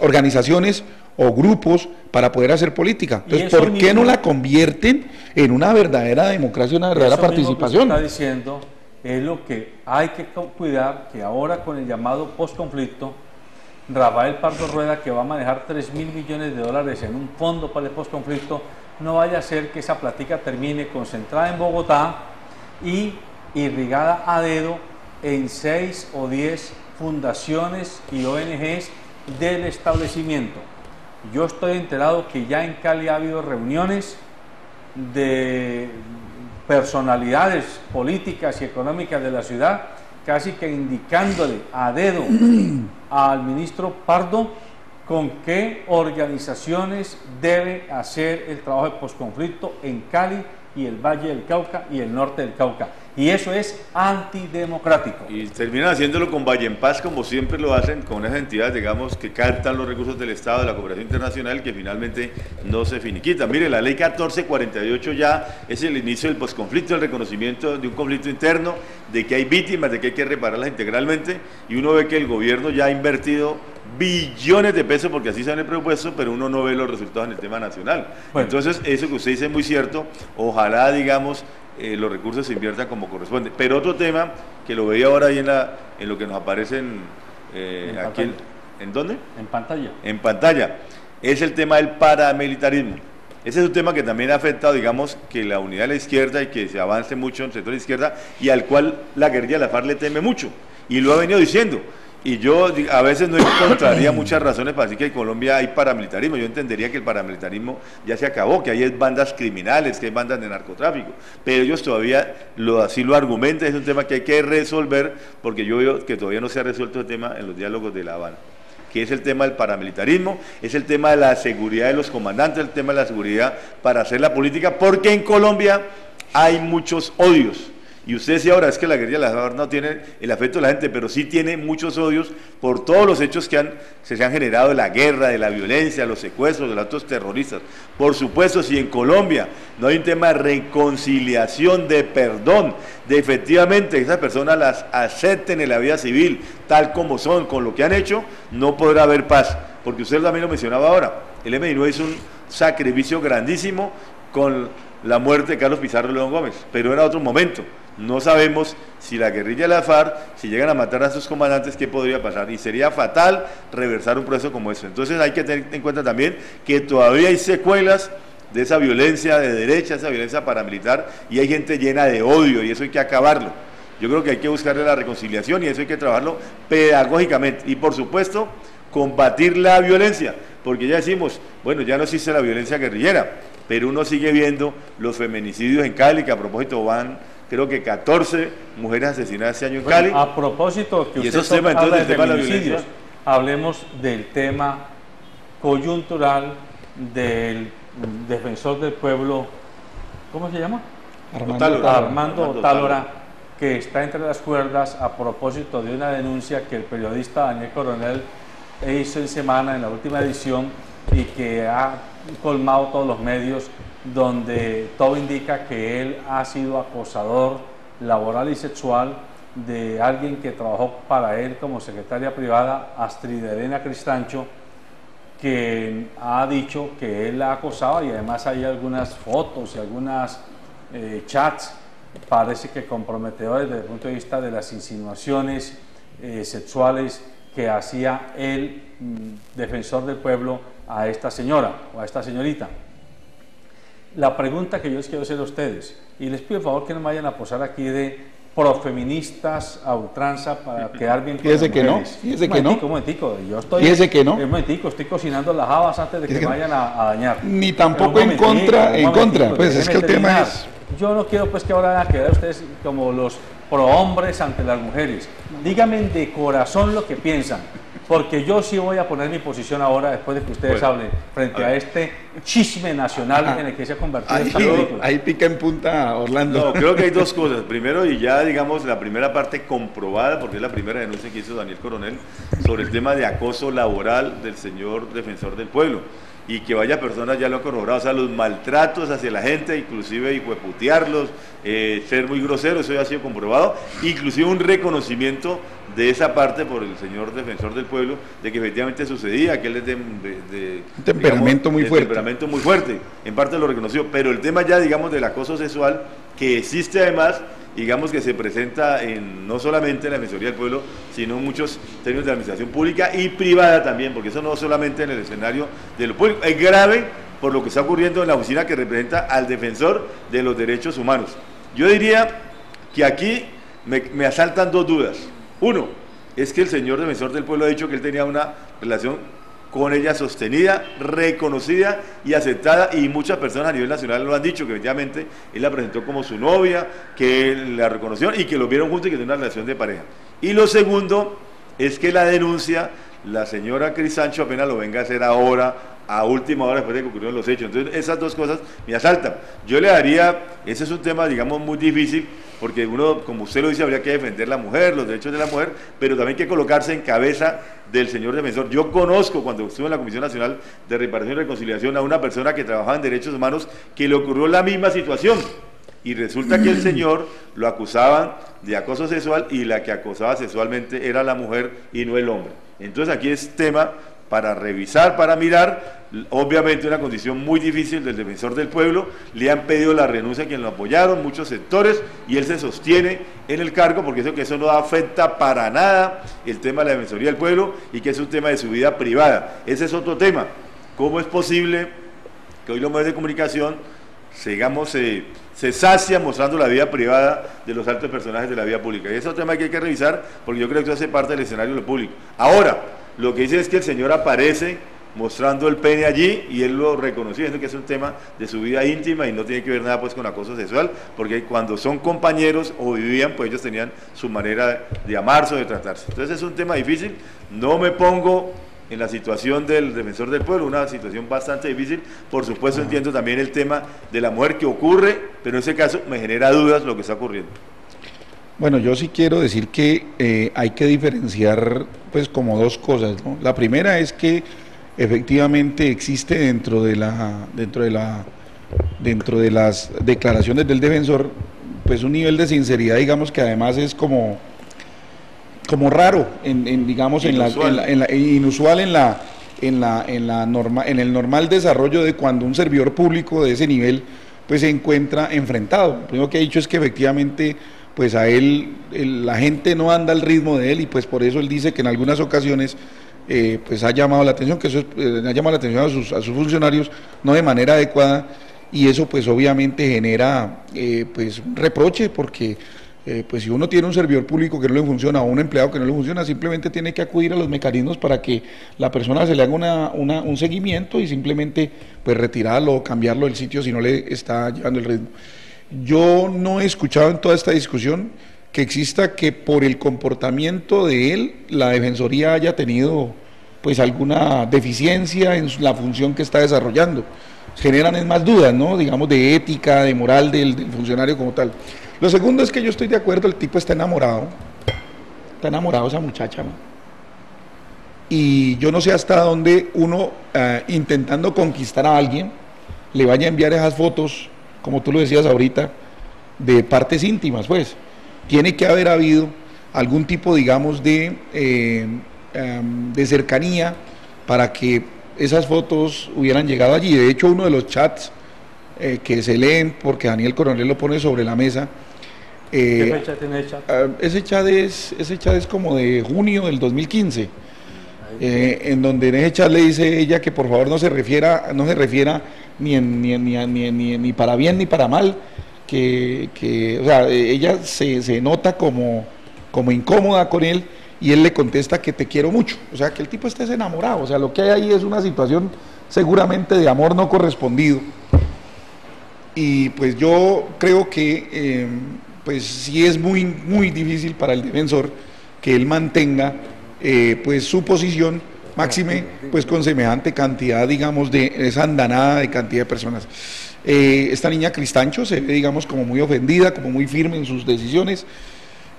organizaciones o grupos para poder hacer política. Entonces, ¿por qué no la convierten en una verdadera democracia, una verdadera participación? Está diciendo es lo que hay que cuidar, que ahora con el llamado postconflicto, Rafael Pardo Rueda, que va a manejar 3.000 millones de dólares en un fondo para el postconflicto, no vaya a ser que esa plática termine concentrada en Bogotá y irrigada a dedo en 6 o 10 fundaciones y ONGs del establecimiento. Yo estoy enterado que ya en Cali ha habido reuniones de personalidades políticas y económicas de la ciudad, casi que indicándole a dedo al ministro Pardo con qué organizaciones debe hacer el trabajo de posconflicto en Cali y el Valle del Cauca y el norte del Cauca. Y eso es antidemocrático. Y terminan haciéndolo con Valle en Paz, como siempre lo hacen, con esas entidades, digamos, que captan los recursos del Estado, de la cooperación internacional, que finalmente no se finiquitan. Mire, la ley 1448 ya es el inicio del posconflicto, el reconocimiento de un conflicto interno, de que hay víctimas, de que hay que repararlas integralmente, y uno ve que el gobierno ya ha invertido billones de pesos, porque así sale el presupuesto, pero uno no ve los resultados en el tema nacional. Bueno. Entonces, eso que usted dice es muy cierto, ojalá, digamos, los recursos se inviertan como corresponde. Pero otro tema que lo veía ahora ahí en lo que nos aparece aquí, ¿en dónde? En pantalla. En pantalla, es el tema del paramilitarismo. Ese es un tema que también ha afectado, digamos, que la unidad de la izquierda y que se avance mucho en el sector de la izquierda y al cual la guerrilla de la FARC le teme mucho, y lo ha venido diciendo. Y yo a veces no encontraría muchas razones para decir que en Colombia hay paramilitarismo. Yo entendería que el paramilitarismo ya se acabó, que hay bandas criminales, que hay bandas de narcotráfico, pero ellos todavía así lo argumentan. Es un tema que hay que resolver, porque yo veo que todavía no se ha resuelto el tema en los diálogos de La Habana, que es el tema del paramilitarismo, es el tema de la seguridad de los comandantes, el tema de la seguridad para hacer la política, porque en Colombia hay muchos odios. Y usted decía ahora, es que la guerrilla de la FARC no tiene el afecto de la gente, pero sí tiene muchos odios por todos los hechos que se han generado de la guerra, de la violencia, los secuestros, de los actos terroristas. Por supuesto, si en Colombia no hay un tema de reconciliación, de perdón, de efectivamente que esas personas las acepten en la vida civil, tal como son, con lo que han hecho, no podrá haber paz. Porque usted también lo mencionaba ahora, el M-19 hizo un sacrificio grandísimo con la muerte de Carlos Pizarro León Gómez, pero era otro momento. No sabemos si la guerrilla de la FARC, si llegan a matar a sus comandantes, qué podría pasar, y sería fatal reversar un proceso como eso. Entonces hay que tener en cuenta también que todavía hay secuelas de esa violencia de derecha, esa violencia paramilitar, y hay gente llena de odio, y eso hay que acabarlo. Yo creo que hay que buscarle la reconciliación, y eso hay que trabajarlo pedagógicamente, y por supuesto combatir la violencia, porque ya decimos, bueno, ya no existe la violencia guerrillera, pero uno sigue viendo los feminicidios en Cali, que a propósito van, creo que 14 mujeres asesinadas este año en Cali. A propósito que usted habla de feminicidios, hablemos del tema coyuntural del defensor del pueblo, ¿cómo se llama? Armando Otálora, que está entre las cuerdas a propósito de una denuncia que el periodista Daniel Coronel hizo en Semana, en la última edición, y que ha colmado todos los medios, donde todo indica que él ha sido acosador laboral y sexual de alguien que trabajó para él como secretaria privada, Astrid Elena Cristancho, que ha dicho que él la acosaba, y además hay algunas fotos y algunas chats, parece que comprometedores desde el punto de vista de las insinuaciones sexuales que hacía el defensor del pueblo a esta señora o a esta señorita. La pregunta que yo les quiero hacer a ustedes, y les pido el favor que no me vayan a posar aquí de profeministas a ultranza para quedar bien con las mujeres. Fíjese que no. Un momentico, yo estoy... Fíjese que no. Un momentico, estoy cocinando las habas antes de que me vayan a dañar. Ni tampoco en contra, pues es que el tema es... Yo no quiero pues que ahora vayan a quedar ustedes como los prohombres ante las mujeres. Díganme de corazón lo que piensan, porque yo sí voy a poner mi posición ahora después de que ustedes hablen frente a este chisme nacional en el que se ha convertido esta película. Ahí pica en punta Orlando. No, creo que hay dos cosas. Primero, y ya digamos la primera parte comprobada, porque es la primera denuncia que hizo Daniel Coronel sobre el tema de acoso laboral del señor defensor del pueblo, y que varias personas ya lo han corroborado, o sea, los maltratos hacia la gente, inclusive hijueputearlos, ser muy grosero, eso ya ha sido comprobado, inclusive un reconocimiento de esa parte por el señor defensor del pueblo, de que efectivamente sucedía, que él es de un temperamento muy fuerte. Temperamento muy fuerte, en parte lo reconoció, pero el tema ya, digamos, del acoso sexual, que existe además, digamos que se presenta no solamente en la Defensoría del Pueblo, sino en muchos términos de administración pública y privada también, porque eso no solamente en el escenario de lo público, es grave por lo que está ocurriendo en la oficina que representa al defensor de los derechos humanos. Yo diría que aquí me asaltan dos dudas. Uno, es que el señor defensor del pueblo ha dicho que él tenía una relación con ella sostenida, reconocida y aceptada, y muchas personas a nivel nacional lo han dicho, que efectivamente él la presentó como su novia, que él la reconoció y que lo vieron juntos y que tienen una relación de pareja. Y lo segundo es que la denuncia, la señora Cristancho apenas lo venga a hacer ahora, a última hora después de que ocurrieron los hechos. Entonces esas dos cosas me asaltan. Yo le daría, ese es un tema digamos muy difícil, porque uno, como usted lo dice, habría que defender la mujer, los derechos de la mujer, pero también hay que colocarse en cabeza del señor defensor. Yo conozco, cuando estuve en la Comisión Nacional de Reparación y Reconciliación, a una persona que trabajaba en derechos humanos que le ocurrió la misma situación, y resulta que el señor lo acusaban de acoso sexual, y la que acosaba sexualmente era la mujer y no el hombre. Entonces aquí es tema para revisar, para mirar. Obviamente una condición muy difícil del defensor del pueblo, le han pedido la renuncia a quien lo apoyaron, muchos sectores, y él se sostiene en el cargo porque eso no afecta para nada el tema de la Defensoría del Pueblo, y que es un tema de su vida privada. Ese es otro tema. ¿Cómo es posible que hoy los medios de comunicación se sacian mostrando la vida privada de los altos personajes de la vida pública? Y ese es otro tema que hay que revisar, porque yo creo que eso hace parte del escenario de lo público. Ahora, lo que dice es que el señor aparece mostrando el pene allí, y él lo reconoció, diciendo que es un tema de su vida íntima y no tiene que ver nada pues con acoso sexual, porque cuando son compañeros o vivían, pues ellos tenían su manera de amarse o de tratarse. Entonces es un tema difícil. No me pongo en la situación del defensor del pueblo, una situación bastante difícil. Por supuesto entiendo también el tema de la mujer que ocurre, pero en ese caso me genera dudas lo que está ocurriendo. Bueno, yo sí quiero decir que hay que diferenciar pues como dos cosas, ¿no? La primera es que efectivamente existe dentro de las declaraciones del defensor pues un nivel de sinceridad, digamos, que además es como raro inusual en el normal desarrollo de cuando un servidor público de ese nivel pues se encuentra enfrentado. Lo primero que ha dicho es que efectivamente pues a él, la gente no anda al ritmo de él, y pues por eso él dice que en algunas ocasiones pues ha llamado la atención, que eso ha llamado la atención a sus funcionarios no de manera adecuada, y eso pues obviamente genera pues un reproche, porque pues si uno tiene un servidor público que no le funciona o un empleado que no le funciona, simplemente tiene que acudir a los mecanismos para que la persona se le haga un seguimiento y simplemente pues retirarlo o cambiarlo del sitio si no le está llevando el ritmo. Yo no he escuchado en toda esta discusión que exista que por el comportamiento de él la Defensoría haya tenido pues alguna deficiencia en la función que está desarrollando. Generan más dudas, ¿no? Digamos, de ética, de moral del funcionario como tal. Lo segundo es que yo estoy de acuerdo, el tipo está enamorado de esa muchacha, ¿no? Y yo no sé hasta dónde uno, intentando conquistar a alguien, le vaya a enviar esas fotos, como tú lo decías ahorita, de partes íntimas, pues. Tiene que haber habido algún tipo, digamos, de cercanía para que esas fotos hubieran llegado allí. De hecho, uno de los chats que se leen, porque Daniel Coronel lo pone sobre la mesa. ¿Qué fecha tiene el chat? Ese chat es como de junio del 2015, en donde en ese chat le dice ella que por favor no se refiera ni para bien ni para mal, o sea, ella se nota como incómoda con él, y él le contesta que te quiero mucho. O sea, que el tipo está enamorado. O sea, lo que hay ahí es una situación seguramente de amor no correspondido. Y pues yo creo que pues sí es muy, muy difícil para el defensor que él mantenga pues su posición, máxime pues con semejante cantidad, digamos, de esa andanada de cantidad de personas. Esta niña Cristancho se ve, digamos, como muy ofendida, como muy firme en sus decisiones.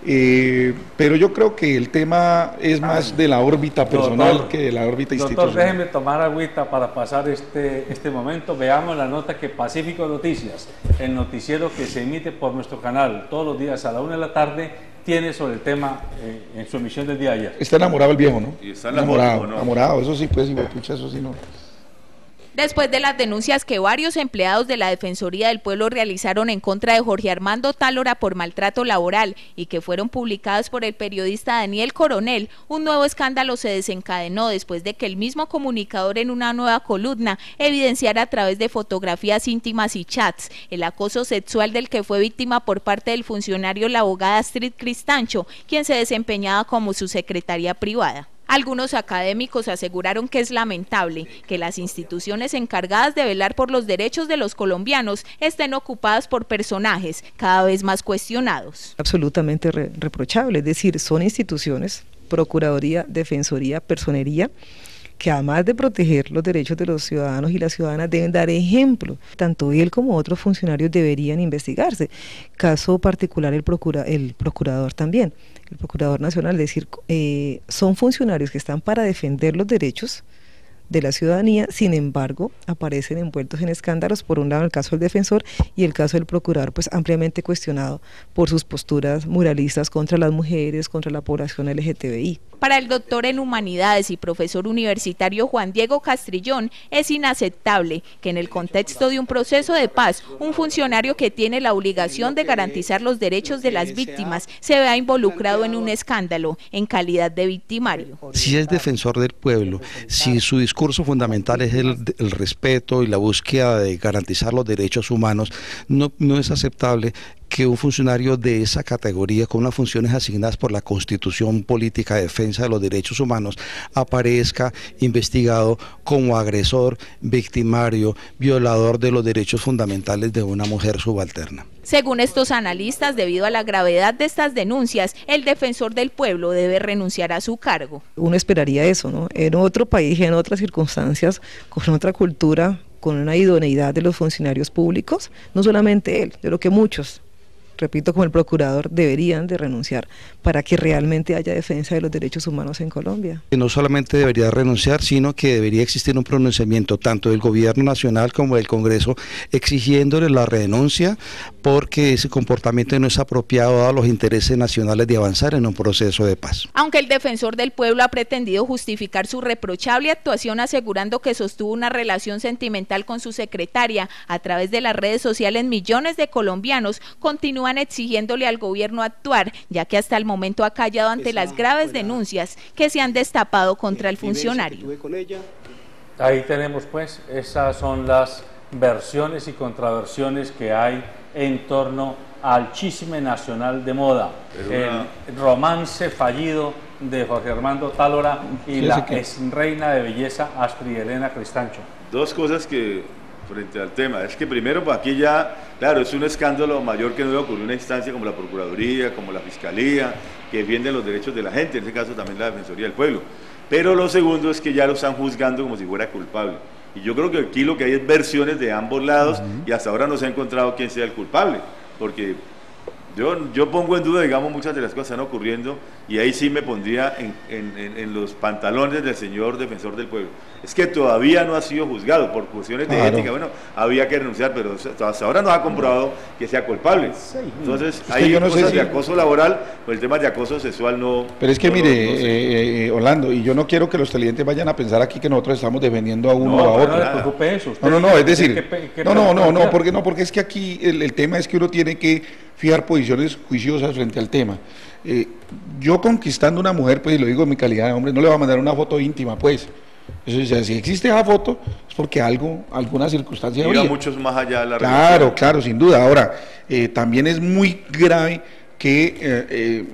Pero yo creo que el tema es más de la órbita personal que de la órbita institucional. Doctor, déjeme tomar agüita para pasar este momento. Veamos la nota que Pacífico Noticias, el noticiero que se emite por nuestro canal todos los días a la 1 de la tarde, tiene sobre el tema en su emisión del día de ayer. Está enamorado el viejo, ¿no? Y está enamorado, enamorado, eso sí, pues, pucha, eso sí no. Después de las denuncias que varios empleados de la Defensoría del Pueblo realizaron en contra de Jorge Armando Tálora por maltrato laboral y que fueron publicadas por el periodista Daniel Coronel, un nuevo escándalo se desencadenó después de que el mismo comunicador en una nueva columna evidenciara a través de fotografías íntimas y chats el acoso sexual del que fue víctima por parte del funcionario la abogada Astrid Cristancho, quien se desempeñaba como su secretaria privada. Algunos académicos aseguraron que es lamentable que las instituciones encargadas de velar por los derechos de los colombianos estén ocupadas por personajes cada vez más cuestionados. Absolutamente reprochable, es decir, son instituciones, Procuraduría, Defensoría, Personería, que además de proteger los derechos de los ciudadanos y las ciudadanas deben dar ejemplo. Tanto él como otros funcionarios deberían investigarse. Caso particular el procurador también, el Procurador Nacional, es decir, son funcionarios que están para defender los derechos de la ciudadanía, sin embargo, aparecen envueltos en escándalos, por un lado el caso del defensor y el caso del procurador, pues ampliamente cuestionado por sus posturas moralistas contra las mujeres, contra la población LGTBI. Para el doctor en Humanidades y profesor universitario Juan Diego Castrillón, es inaceptable que en el contexto de un proceso de paz, un funcionario que tiene la obligación de garantizar los derechos de las víctimas se vea involucrado en un escándalo en calidad de victimario. Si es defensor del pueblo, si su discurso fundamental es el respeto y la búsqueda de garantizar los derechos humanos, no es aceptable que un funcionario de esa categoría, con unas funciones asignadas por la Constitución Política de Defensa de los Derechos Humanos, aparezca investigado como agresor, victimario, violador de los derechos fundamentales de una mujer subalterna. Según estos analistas, debido a la gravedad de estas denuncias, el defensor del pueblo debe renunciar a su cargo. Uno esperaría eso, ¿no? En otro país, en otras circunstancias, con otra cultura, con una idoneidad de los funcionarios públicos, no solamente él, yo creo que muchos, repito, como el procurador, deberían de renunciar para que realmente haya defensa de los derechos humanos en Colombia. No solamente debería renunciar, sino que debería existir un pronunciamiento tanto del gobierno nacional como del Congreso exigiéndole la renuncia, porque ese comportamiento no es apropiado a los intereses nacionales de avanzar en un proceso de paz. Aunque el defensor del pueblo ha pretendido justificar su reprochable actuación asegurando que sostuvo una relación sentimental con su secretaria, a través de las redes sociales millones de colombianos continúan exigiéndole al gobierno actuar, ya que hasta el momento ha callado ante las graves denuncias que se han destapado contra el funcionario. Ahí tenemos pues, esas son las versiones y contraversiones que hay en torno al chisme nacional de moda, el romance fallido de Jorge Armando Tálora y la ex reina de belleza Astrid Elena Cristancho. Dos cosas que frente al tema, es que primero pues aquí ya, claro, es un escándalo mayor que no debe ocurrir una instancia como la Procuraduría, como la Fiscalía, que defienden los derechos de la gente, en este caso también la Defensoría del Pueblo. pero lo segundo es que ya lo están juzgando como si fuera culpable. Y yo creo que aquí lo que hay es versiones de ambos lados y hasta ahora no se ha encontrado quién sea el culpable, porque yo pongo en duda, digamos, muchas de las cosas están ocurriendo y ahí sí me pondría en los pantalones del señor defensor del pueblo. Es que todavía no ha sido juzgado por cuestiones de ética, bueno, había que renunciar, pero hasta ahora no ha comprobado que sea culpable. Entonces, hay cosas de acoso laboral, pues el tema de acoso sexual no... Pero es que mire, Orlando, y yo no quiero que los televidentes vayan a pensar aquí que nosotros estamos defendiendo a uno o a otro. No le preocupe eso. No, es decir, porque es que aquí el tema es que uno tiene que fijar posiciones juiciosas frente al tema. Yo conquistando una mujer, pues, y lo digo en mi calidad de hombre, no le voy a mandar una foto íntima, pues. Eso, o sea, si existe esa foto, es porque alguna circunstancia habría. Muchos más allá de la relación. Claro, sin duda. Ahora, también es muy grave que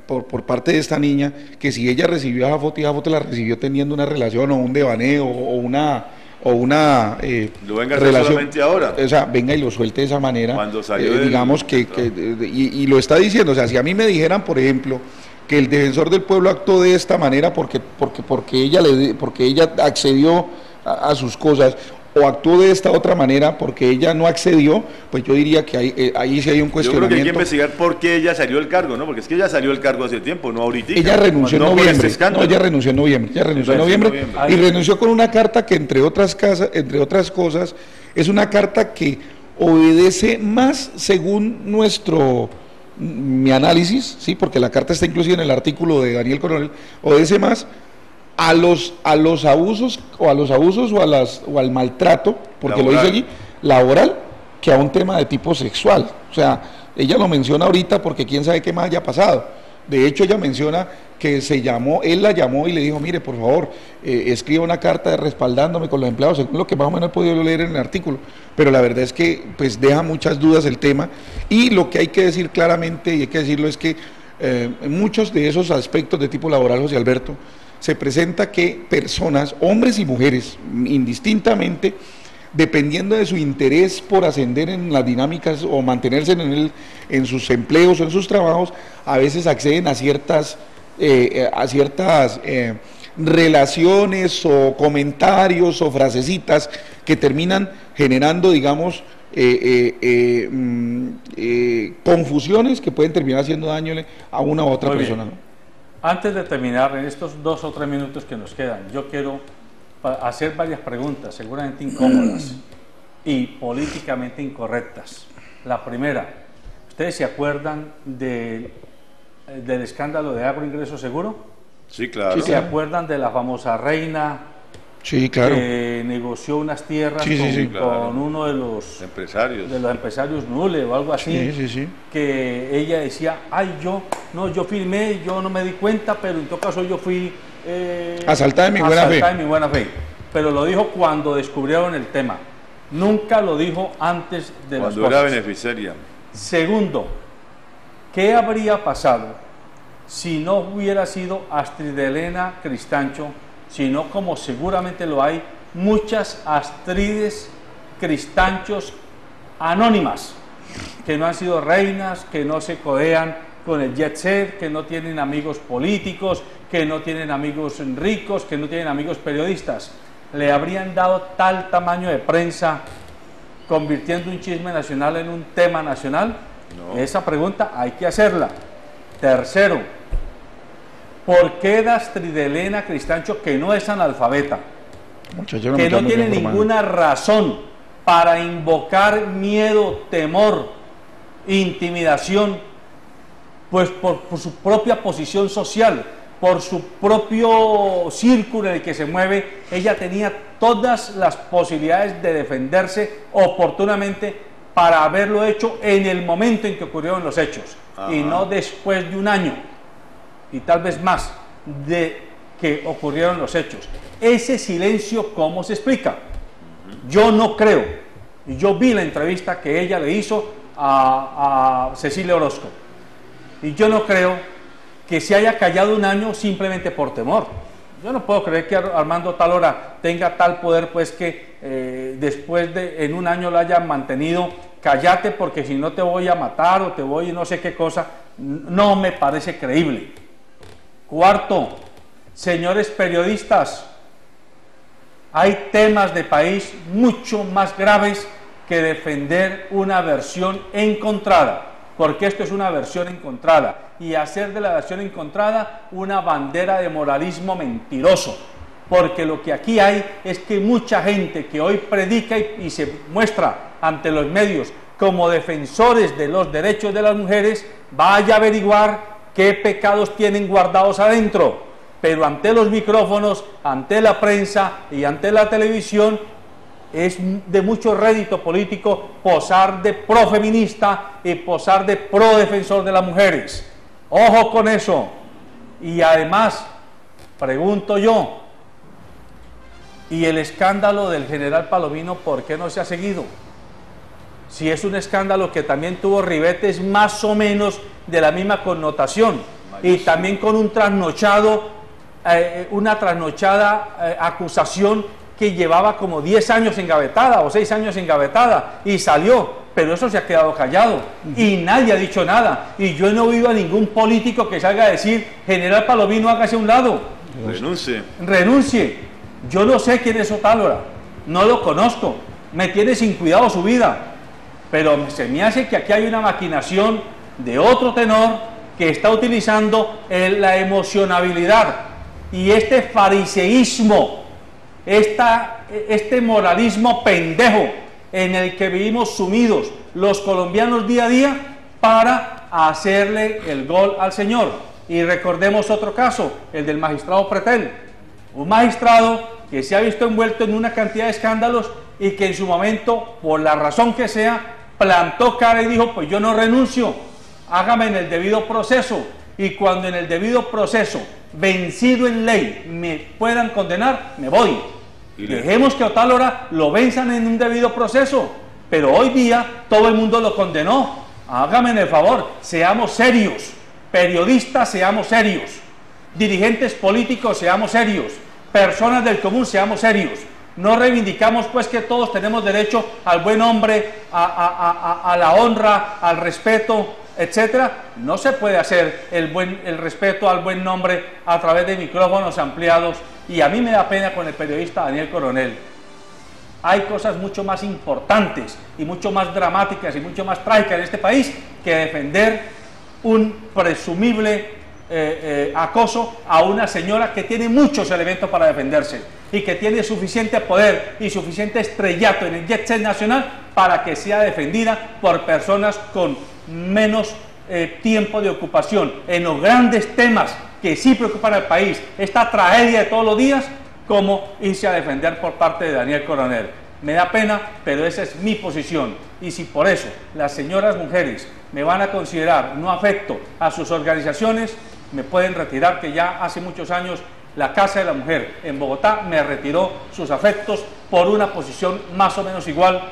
por parte de esta niña, que si ella recibió esa foto la recibió teniendo una relación o un devaneo o una lo venga a hacer relación, solamente ahora. O sea, venga y lo suelte de esa manera. Cuando salió digamos y lo está diciendo. O sea, si a mí me dijeran, por ejemplo, que el defensor del pueblo actuó de esta manera porque ella accedió a sus cosas, o actuó de esta otra manera porque ella no accedió, pues yo diría que ahí sí hay un cuestionamiento. Yo creo que hay que investigar por qué ella salió del cargo, ¿no? Porque es que ella salió del cargo hace tiempo, no ahorita. Ella renunció en noviembre. Ella renunció en noviembre. Y renunció con una carta que, entre otras cosas, es una carta que obedece más, según mi análisis, sí, porque la carta está inclusive en el artículo de Daniel Coronel, obedece más a los abusos o al maltrato, porque laboral. Lo dice allí, laboral, que a un tema de tipo sexual. O sea, ella lo menciona ahorita porque quién sabe qué más haya pasado. De hecho, ella menciona que él la llamó y le dijo, mire, por favor, escriba una carta respaldándome con los empleados, según lo que más o menos he podido leer en el artículo. Pero la verdad es que pues deja muchas dudas el tema, y lo que hay que decir claramente, y hay que decirlo, es que en muchos de esos aspectos de tipo laboral, José Alberto, se presenta que personas, hombres y mujeres, indistintamente, dependiendo de su interés por ascender en las dinámicas o mantenerse en sus empleos o en sus trabajos, a veces acceden a ciertas relaciones o comentarios o frasecitas que terminan generando, digamos, confusiones que pueden terminar haciendo daño a una u otra persona, ¿no? Antes de terminar, en estos 2 o 3 minutos que nos quedan, yo quiero hacer varias preguntas, seguramente incómodas y políticamente incorrectas. La primera, ¿ustedes se acuerdan del escándalo de Agroingreso Seguro? Sí, claro. ¿Se acuerdan de la famosa reina? Sí, claro. Que negoció unas tierras con uno de los empresarios Nule o algo así. Que ella decía, yo firmé, yo no me di cuenta, pero en todo caso yo fui asaltada en mi buena fe. Pero lo dijo cuando descubrieron el tema. Nunca lo dijo antes de las cosas. Cuando era beneficiaria. Segundo, ¿qué habría pasado si no hubiera sido Astrid Elena Cristancho, sino, como seguramente lo hay, muchas Astrides Cristanchos anónimas, que no han sido reinas, que no se codean con el jet set, que no tienen amigos políticos, que no tienen amigos ricos, que no tienen amigos periodistas? ¿Le habrían dado tal tamaño de prensa, convirtiendo un chisme nacional en un tema nacional? No. Esa pregunta hay que hacerla. Tercero, ¿por qué Astrid Elena Cristancho, que no es analfabeta, que no tiene ninguna razón para invocar miedo, temor, intimidación, pues por su propia posición social, por su propio círculo en el que se mueve, ella tenía todas las posibilidades de defenderse oportunamente para haberlo hecho en el momento en que ocurrieron los hechos? Ajá. Y no después de un año y tal vez más de que ocurrieron los hechos? Ese silencio, ¿cómo se explica? Yo no creo, y yo vi la entrevista que ella le hizo a Cecilia Orozco, y yo no creo que se haya callado un año simplemente por temor. Yo no puedo creer que Armando Tálora tenga tal poder, pues, que después de en un año lo hayan mantenido. Cállate porque si no te voy a matar o te voy no sé qué cosa. No me parece creíble. Cuarto, Señores periodistas, hay temas de país mucho más graves que defender una versión encontrada, porque esto es una versión encontrada, y hacer de la versión encontrada una bandera de moralismo mentiroso, porque lo que aquí hay es que mucha gente que hoy predica y se muestra ante los medios como defensores de los derechos de las mujeres, vaya a averiguar qué pecados tienen guardados adentro. Pero ante los micrófonos, ante la prensa y ante la televisión, es de mucho rédito político posar de profeminista y posar de prodefensor de las mujeres. Ojo con eso. Y además, pregunto yo, ¿y el escándalo del general Palomino por qué no se ha seguido? Si es un escándalo que también tuvo ribetes más o menos de la misma connotación, y también con un trasnochado, una trasnochada acusación que llevaba como 10 años engavetada o 6 años engavetada y salió, pero eso se ha quedado callado y nadie ha dicho nada, y yo no he oído a ningún político que salga a decir: general Palomino, hágase a un lado, renuncie. Yo no sé quién es Otálora, no lo conozco, me tiene sin cuidado su vida, pero se me hace que aquí hay una maquinación de otro tenor que está utilizando la emocionabilidad y este fariseísmo, este moralismo pendejo en el que vivimos sumidos los colombianos día a día para hacerle el gol al señor. Y recordemos otro caso, el del magistrado Pretel, un magistrado que se ha visto envuelto en una cantidad de escándalos y que en su momento, por la razón que sea, plantó cara y dijo: pues yo no renuncio, hágame en el debido proceso, y cuando en el debido proceso, vencido en ley, me puedan condenar, me voy. Dejemos que Otálora lo venzan en un debido proceso, pero hoy día todo el mundo lo condenó. Hágame el favor, seamos serios, periodistas seamos serios, dirigentes políticos seamos serios, personas del común seamos serios. No reivindicamos pues que todos tenemos derecho al buen hombre, a la honra, al respeto, etcétera. No se puede hacer el respeto al buen nombre a través de micrófonos ampliados, y a mí me da pena con el periodista Daniel Coronel. Hay cosas mucho más importantes y mucho más dramáticas y mucho más trágicas en este país que defender un presumible acoso a una señora que tiene muchos elementos para defenderse y que tiene suficiente poder y suficiente estrellato en el jet set nacional para que sea defendida por personas con menos tiempo de ocupación en los grandes temas que sí preocupan al país, esta tragedia de todos los días, como irse a defender por parte de Daniel Coronel. Me da pena, pero esa es mi posición, y si por eso las señoras mujeres me van a considerar no afecto a sus organizaciones, me pueden retirar, que ya hace muchos años la Casa de la Mujer en Bogotá me retiró sus afectos por una posición más o menos igual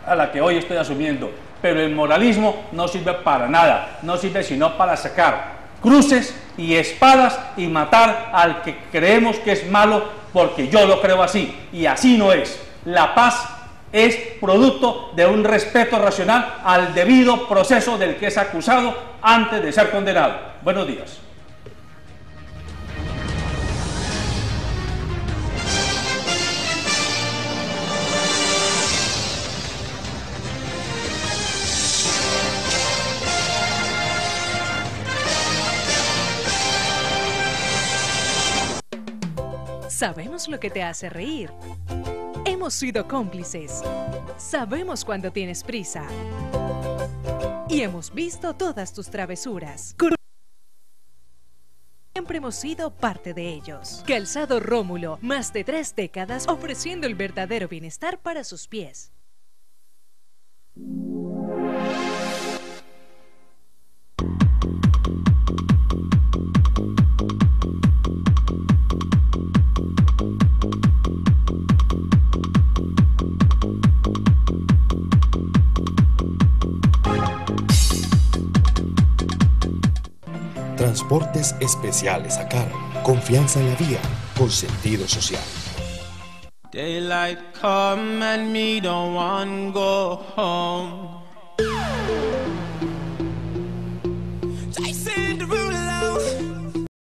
a la que hoy estoy asumiendo. Pero el moralismo no sirve para nada, no sirve sino para sacar cruces y espadas y matar al que creemos que es malo, porque yo lo creo así, y así no es. La paz es producto de un respeto racional al debido proceso del que es acusado antes de ser condenado. Buenos días. Sabemos lo que te hace reír. Hemos sido cómplices. Sabemos cuando tienes prisa. Y hemos visto todas tus travesuras. Siempre hemos sido parte de ellos. Calzado Rómulo, más de 3 décadas ofreciendo el verdadero bienestar para sus pies. Transportes especiales a cargo. Confianza en la vía, con sentido social. Daylight come and me don't want go home.